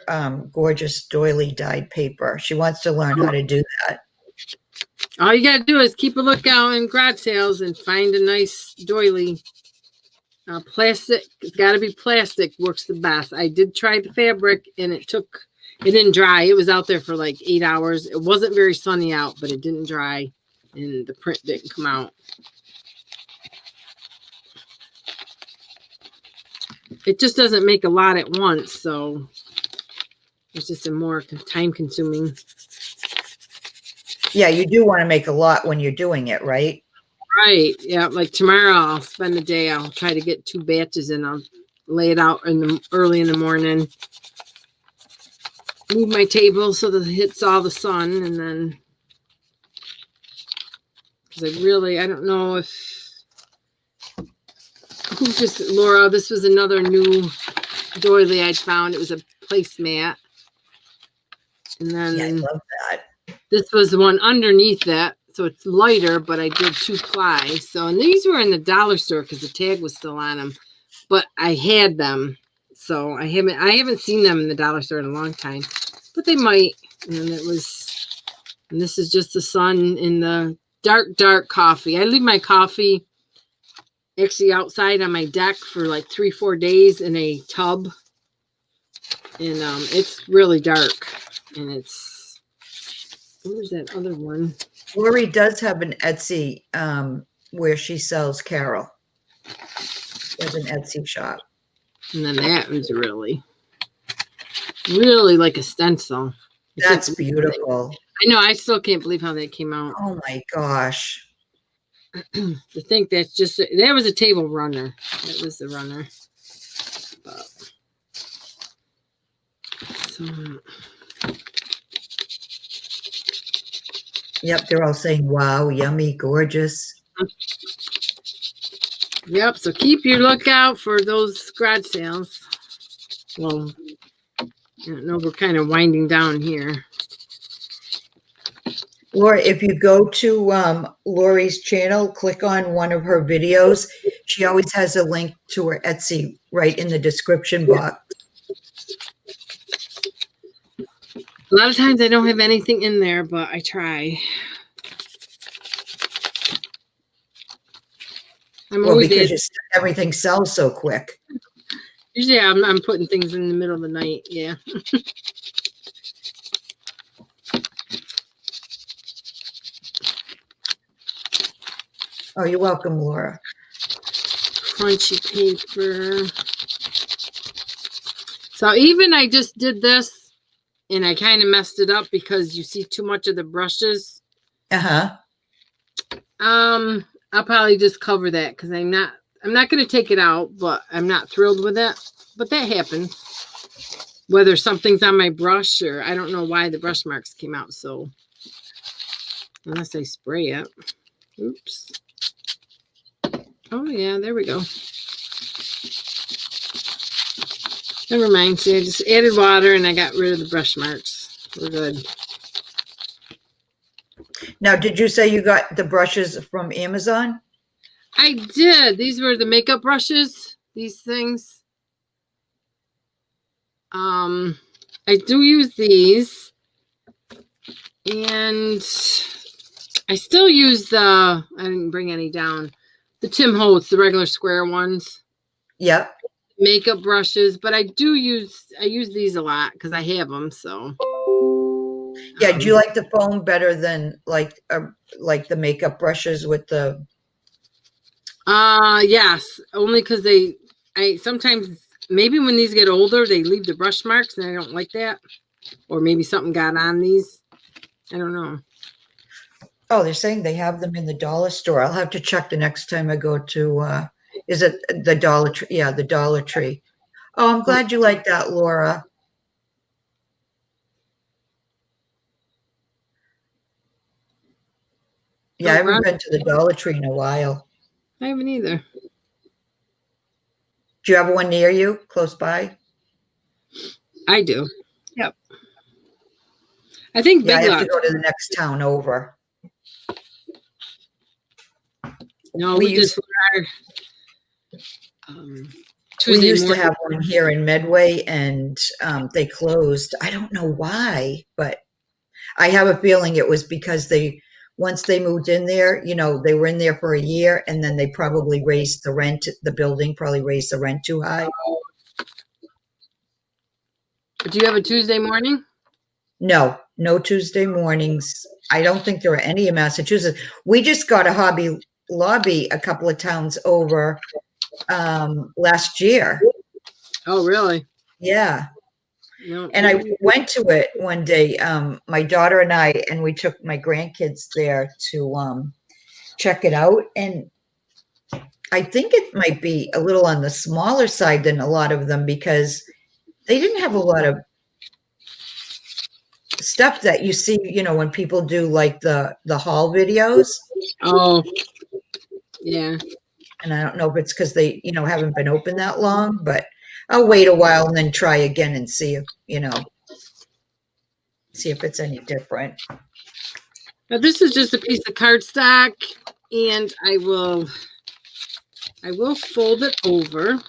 gorgeous doily dyed paper. She wants to learn how to do that. All you gotta do is keep a lookout in garage sales and find a nice doily. Plastic, it's got to be plastic, works the best. I did try the fabric and it didn't dry. It was out there for like 8 hours. It wasn't very sunny out, but it didn't dry and the print didn't come out. It just doesn't make a lot at once, so it's just a more time consuming. Yeah, you do want to make a lot when you're doing it, right? Right. Yeah. Like tomorrow I'll spend the day. I'll try to get 2 batches and I'll lay it out early in the morning. Move my table so that it hits all the sun, and then because I don't know if Laura, this was another new doily I found. It was a placemat. And then Yeah, I love that. This was the one underneath that. So it's lighter, but I did 2 ply. So, and these were in the dollar store because the tag was still on them, but I had them. So I haven't seen them in the dollar store in a long time, but they might. And this is just the sun in the dark coffee. I leave my coffee actually outside on my deck for like 3-4 days in a tub. And it's really dark. And where's that other one? Laurie does have an Etsy where she sells Carol. She has an Etsy shop. And then that was really like a stencil. That's beautiful. I know. I still can't believe how that came out. Oh my gosh. To think that was a table runner. That was the runner. But, Yep, they're all saying, wow, yummy, gorgeous. Yep, so keep your lookout for those garage sales. Well, I don't know, we're kind of winding down here. Laura, if you go to Laurie's channel, click on one of her videos. She always has a link to her Etsy right in the description box. A lot of times I don't have anything in there, but I try. Because everything sells so quick. Usually I'm putting things in the middle of the night. Yeah. Oh, you're welcome, Laura. Crunchy paper. So even I just did this and I kind of messed it up because you see too much of the brushes. Uh-huh. I'll probably just cover that because I'm not going to take it out, but I'm not thrilled with it. But that happens. Whether something's on my brush or I don't know why the brush marks came out. So unless I spray it. Oops. Oh yeah, there we go. Never mind. See, I just added water and I got rid of the brush marks. We're good. Now, did you say you got the brushes from Amazon? I did. These were the makeup brushes. These things. I do use these. And I still use I didn't bring any down. The Tim Holtz, the regular square ones. Yep. Makeup brushes, but I use these a lot because I have them. So yeah, do you like the foam better than like the makeup brushes with the? Yes, only because I sometimes maybe when these get older they leave the brush marks and I don't like that, or maybe something got on these. I don't know. Oh, they're saying they have them in the dollar store. I'll have to check the next time I go to, is it the Dollar Tree? Yeah, the Dollar Tree. Oh, I'm glad you like that, Laura. Yeah, I haven't been to the Dollar Tree in a while. I haven't either. Do you have one near you, close by? I do. Yep. I think yeah, Big I have Lots. to go to the next town over. No, we just We Tuesday used to morning. have one here in Medway, and they closed. I don't know why, but I have a feeling it was because once they moved in there, they were in there for a year, and then they probably raised the rent. The building probably raised the rent too high. Do you have a Tuesday morning? No Tuesday mornings. I don't think there are any in Massachusetts. We just got a Hobby Lobby a couple of towns over last year. Oh, really? Yeah. No. And I went to it one day, my daughter and I, and we took my grandkids there to check it out. And I think it might be a little on the smaller side than a lot of them because they didn't have a lot of stuff that you see, when people do like the haul videos. Oh, yeah. And I don't know if it's because they, haven't been open that long, but I'll wait a while and then try again and see if it's any different. Now this is just a piece of cardstock, and I will fold it over,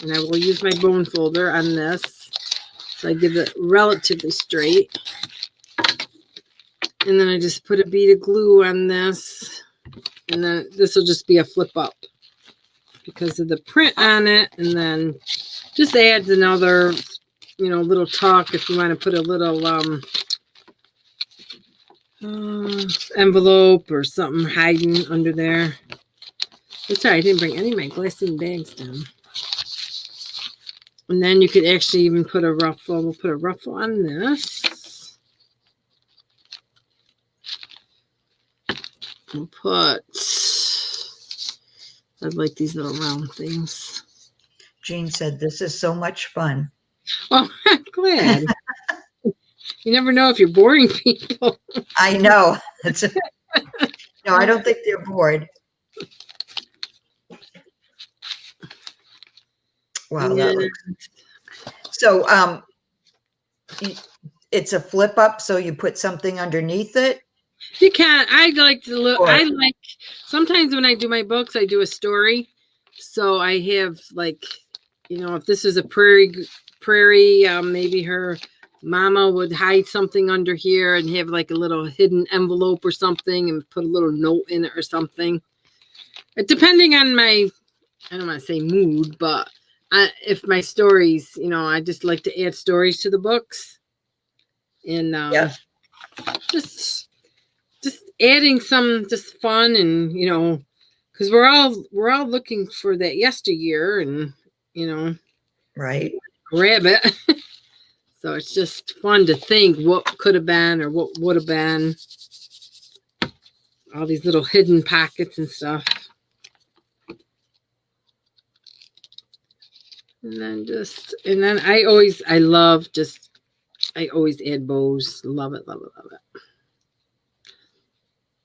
and I will use my bone folder on this, so I give it relatively straight. And then I just put a bead of glue on this, and then this will just be a flip up because of the print on it, and then just adds another, little tuck if you want to put a little envelope or something hiding under there. That's sorry, I didn't bring any of my glassine bags down. And then you could actually even put a ruffle. We'll put a ruffle on this. We'll put, I like these little round things. Jean said, "This is so much fun." Oh, I'm glad. You never know if you're boring people. I know. No, I don't think they're bored. Wow, that looks. So, it's a flip up, so you put something underneath it. You can. I like to look. I like sometimes when I do my books, I do a story. So I have like, if this is a prairie, maybe her mama would hide something under here and have like a little hidden envelope or something and put a little note in it or something. Depending on my, I don't want to say mood, but if my stories, I just like to add stories to the books, and just adding some just fun, and because we're all looking for that yesteryear, and right, grab it. So it's just fun to think what could have been or what would have been. All these little hidden pockets and stuff. And then I always add bows. Love it, love it, love it.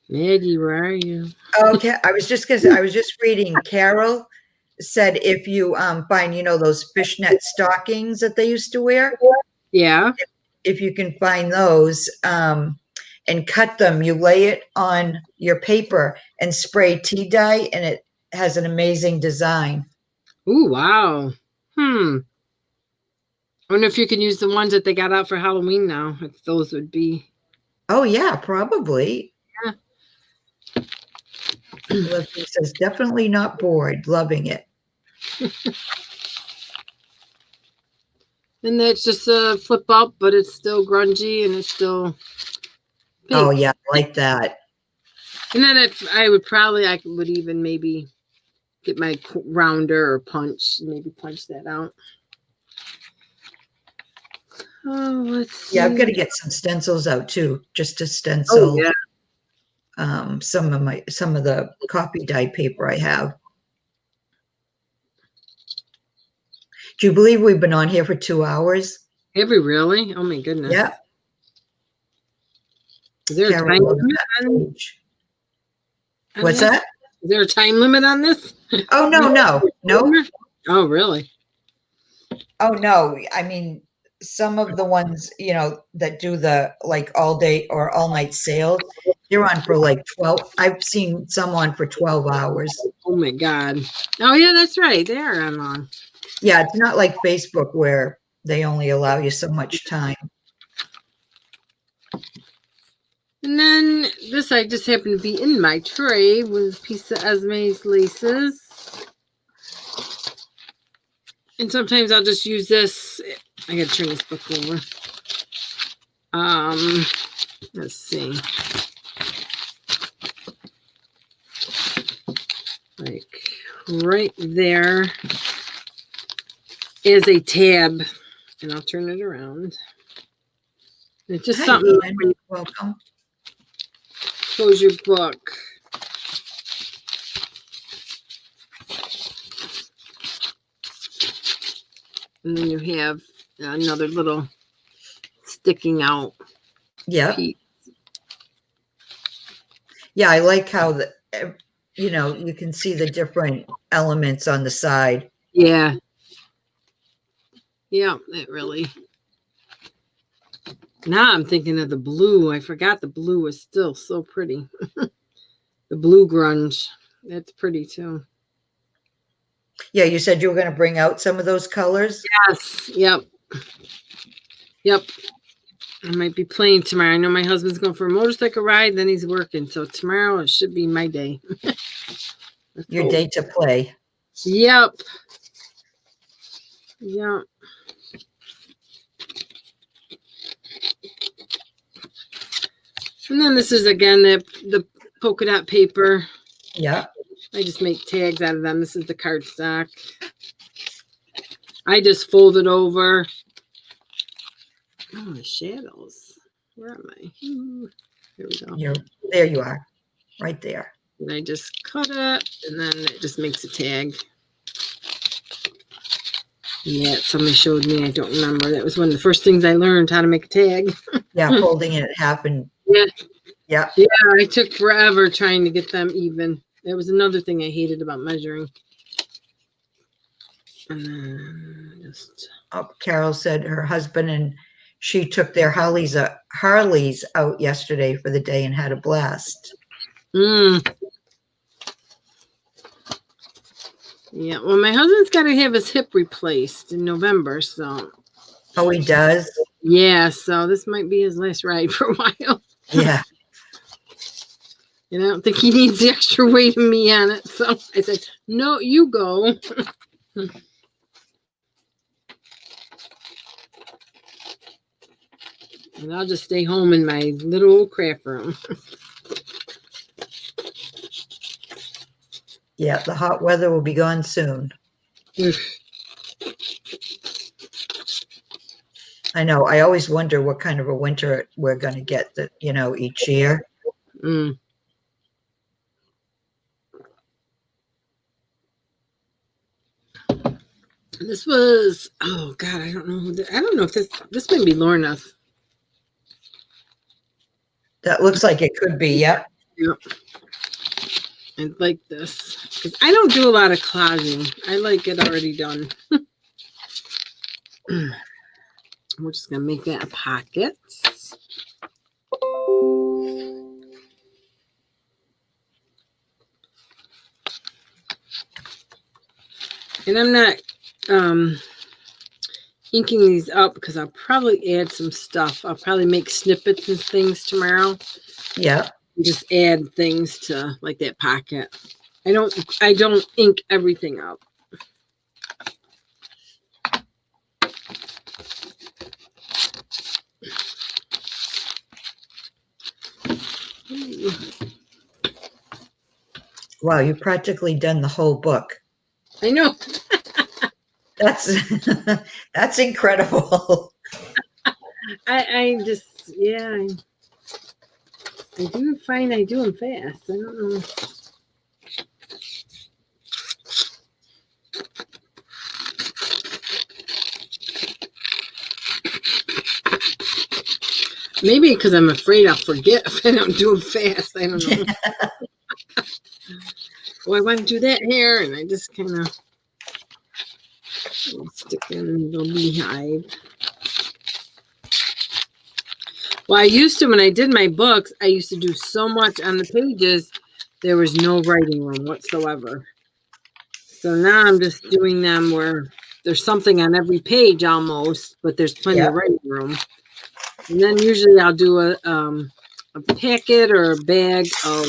Maggie, where are you? Okay, I was just reading. Carol said if you find, those fishnet stockings that they used to wear. Yeah. If you can find those and cut them, you lay it on your paper and spray tea dye, and it has an amazing design. Ooh, wow. I wonder if you can use the ones that they got out for Halloween now. If those would be. Oh yeah, probably. Yeah. Leslie says, "Definitely not bored. Loving it." And that's just a flip up, but it's still grungy and it's still pink. Oh yeah, I like that. And then I would even maybe get my rounder or punch that out. Oh, let's see. Yeah, I've got to get some stencils out too, just to stencil. Oh, yeah. Some of the copy dye paper I have. Do you believe we've been on here for 2 hours? Have we really? Oh my goodness. Yeah. Is there a time limit on What's this? that? Is there a time limit on this? Oh no. Oh really? Oh no. I mean, some of the ones, that do the like all day or all night sales, they're on for like 12. I've seen some on for 12 hours. Oh my God. Oh yeah, that's right. They are on long. Yeah, it's not like Facebook where they only allow you so much time. And then this I just happened to be in my tray with a piece of Esme's laces. And sometimes I'll just use this. I gotta turn this book over. Let's see. Like right there is a tab, and I'll turn it around. And it's just Hi, something Ian. when you Welcome. close your book. And then you have another little sticking out Yeah. piece. Yeah, I like how you can see the different elements on the side. Yeah. Yeah, it really. Now I'm thinking of the blue. I forgot the blue was still so pretty. The blue grunge. That's pretty too. Yeah, you said you were going to bring out some of those colors. Yes. Yep. Yep. I might be playing tomorrow. I know my husband's going for a motorcycle ride, then he's working. So tomorrow it should be my day. Your day to play. Yep. Yep. And then this is again the polka dot paper. Yeah. I just make tags out of them. This is the cardstock. I just fold it over. Oh, the shadows. Where am I? Ooh, here we go. There you are. Right there. And I just cut it, and then it just makes a tag. Yeah, somebody showed me. I don't remember. That was one of the first things I learned, how to make a tag. Yeah, folding it in half and Yeah. Yeah. Yeah, I took forever trying to get them even. That was another thing I hated about measuring. And then just. Oh, Carol said her husband and she took their Harleys out yesterday for the day and had a blast. Yeah, well, my husband's got to have his hip replaced in November, so. Oh, he does? Yeah, so this might be his last ride for a while. Yeah. And I don't think he needs the extra weight of me on it. So I said, no, you go. And I'll just stay home in my little old craft room. Yeah, the hot weather will be gone soon. I know. I always wonder what kind of a winter we're going to get each year. Mm. This was, oh God, I don't know. I don't know if this may be Lorna's. That looks like it could be. Yep. Yep. I like this because I don't do a lot of collaging. I like it already done. We're just gonna make that a pocket. And I'm not inking these up because I'll probably add some stuff. I'll probably make snippets and things tomorrow. Yeah. Just add things to like that pocket. I don't ink everything up. Wow, you've practically done the whole book. I know. That's incredible. I just, yeah. I do find I do them fast. I don't know. Maybe because I'm afraid I'll forget if I don't do them fast. I don't know. Oh, I want to do that here, and I just kind of stick in the beehive. Well, I used to, when I did my books, I used to do so much on the pages, there was no writing room whatsoever. So now I'm just doing them where there's something on every page almost, but there's plenty Yeah. of writing room. And then usually I'll do a packet or a bag of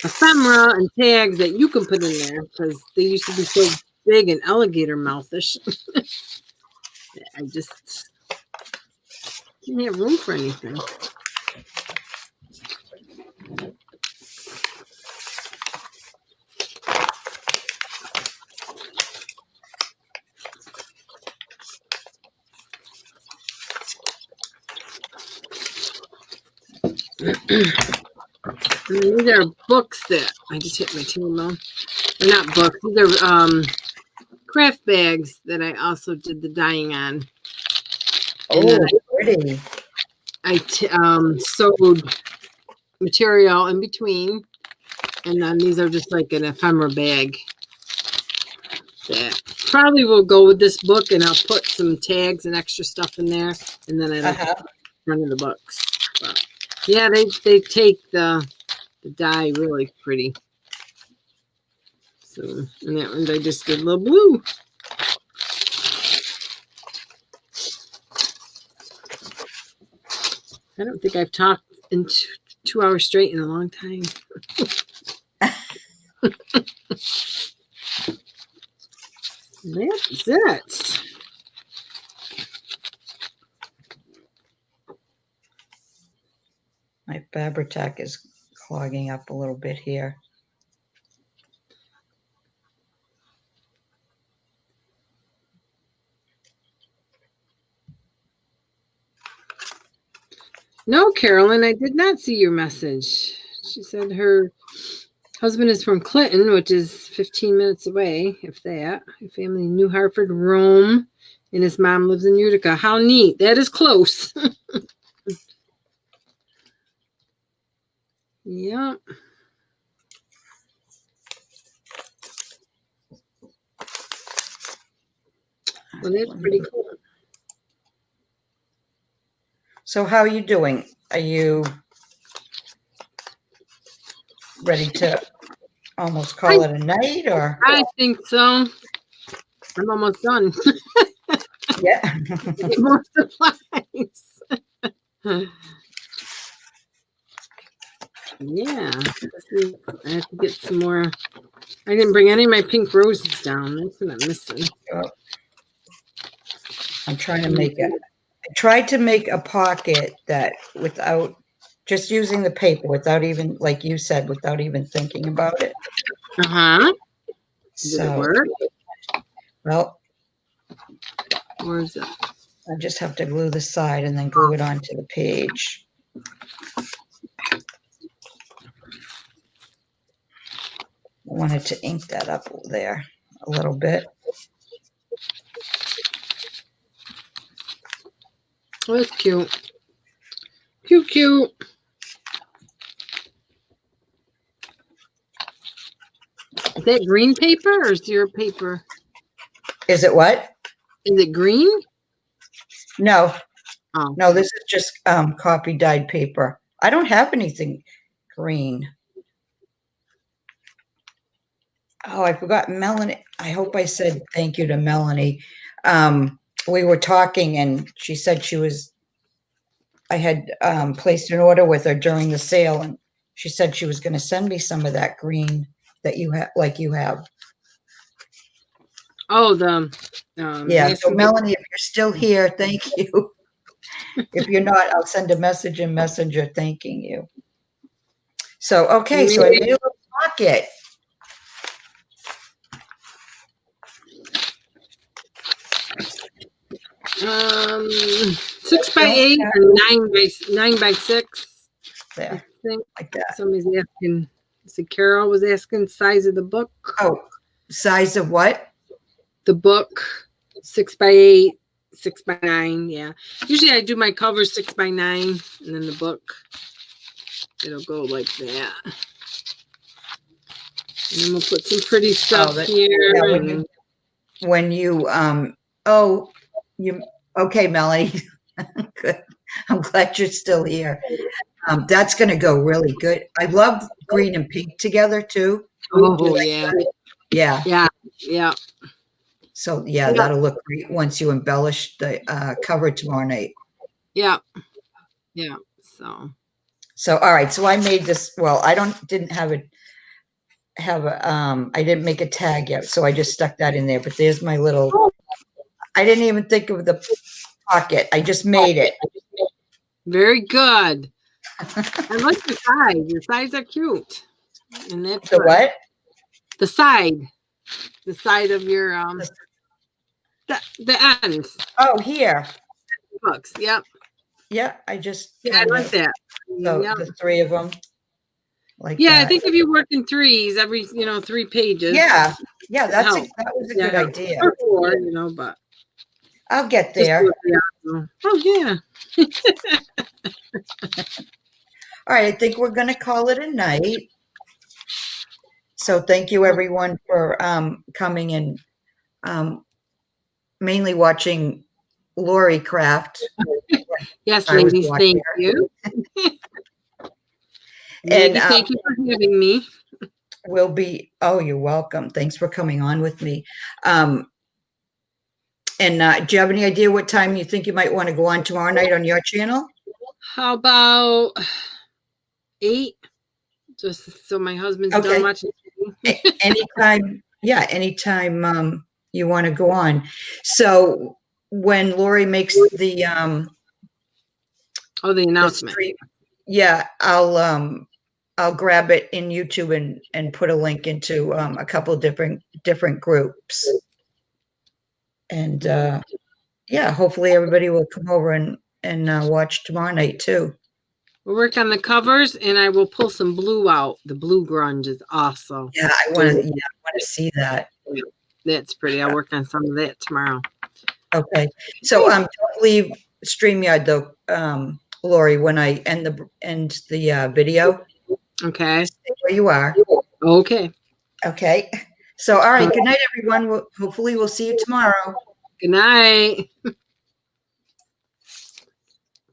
ephemera and tags that you can put in there because they used to be so big and alligator mouthish. I just didn't have room for anything. And these are books that I just hit my table. They're not books. These are craft bags that I also did the dyeing on. And then pretty. I sewed material in between. And then these are just like an ephemera bag that probably will go with this book. And I'll put some tags and extra stuff in there. And then I put one of the books. But yeah, they take the dye really pretty. So, and that one I just did a little blue. I don't think I've talked in 2 hours straight in a long time. That's it. My Fabri-Tac is clogging up a little bit here. No, Carolyn, I did not see your message. She said her husband is from Clinton, which is 15 minutes away, if that. Her family in New Hartford, Rome, and his mom lives in Utica. How neat. That is close. Yep. Well, that's pretty cool. So how are you doing? Are you ready to almost call it a night, or? I think so. I'm almost done. Yeah. More supplies. Yeah. I have to get some more. I didn't bring any of my pink roses down. That's what I'm missing. I'm trying to make it. I tried to make a pocket that without just using the paper, without even, like you said, without even thinking about it. Uh-huh. Did it So, work? well, Where is it? I just have to glue the side and then glue it onto the page. I wanted to ink that up there a little bit. Oh, that's cute. Cute, cute. Is that green paper or is your paper? Is it what? Is it green? No. Oh. No, this is just copy dyed paper. I don't have anything green. Oh, I forgot Melanie. I hope I said thank you to Melanie. We were talking and she said I had placed an order with her during the sale, and she said she was going to send me some of that green that you have, like you have. Oh, the Yeah. So Melanie, if you're still here, thank you. If you're not, I'll send a message in Messenger thanking you. So, okay. So I made a little pocket. Um, 6x8 or 9x6. There, I think like that. somebody's asking. Carol was asking size of the book. Oh, size of what? The book, 6x8, 6x9. Yeah. Usually I do my covers 6x9, and then the book, it'll go like that. And then we'll put some pretty stuff here. Yeah, when you okay, Melanie. Good. I'm glad you're still here. That's going to go really good. I love green and pink together too. Oh, yeah. Yeah. Yeah. Yeah. So yeah, Yeah. that'll look great once you embellish the cover tomorrow night. Yeah. Yeah. So. So all right, so I made this. Well, I didn't I didn't make a tag yet, so I just stuck that in there. But there's my little. I didn't even think of the pocket. I just made it. Very good. I like the sides. Your sides are cute. And that's The good. what? The side. The side of your the ends. Oh, here. Books. Yep. Yeah, I just Yeah, I like that. so Yep. the three of them like Yeah, I that. think if you work in threes, every 3 pages. Yeah, that was a good Yeah. idea. Or 4, but I'll get just there. oh yeah. All right, I think we're going to call it a night. So thank you everyone for coming and mainly watching Laurie craft. Yes, I was ladies, watching thank her. you. And Maggie, thank you for having me. we'll be, oh, you're welcome. Thanks for coming on with me. And do you have any idea what time you think you might want to go on tomorrow night on your channel? How about 8? Just so my husband's Okay. done watching TV. Anytime, yeah, anytime you want to go on. So when Laurie makes the Oh, the announcement. stream, yeah, I'll grab it in YouTube and put a link into a couple different groups. And yeah, hopefully everybody will come over and watch tomorrow night too. We'll work on the covers, and I will pull some blue out. The blue grunge is awesome. Yeah, I want to see that. That's pretty. I'll work on some of that tomorrow. Okay. So don't leave StreamYard though, Laurie, when I end the video. Okay. Stay where you are. Okay. Okay. So all right, good night everyone. Hopefully we'll see you tomorrow. Good night.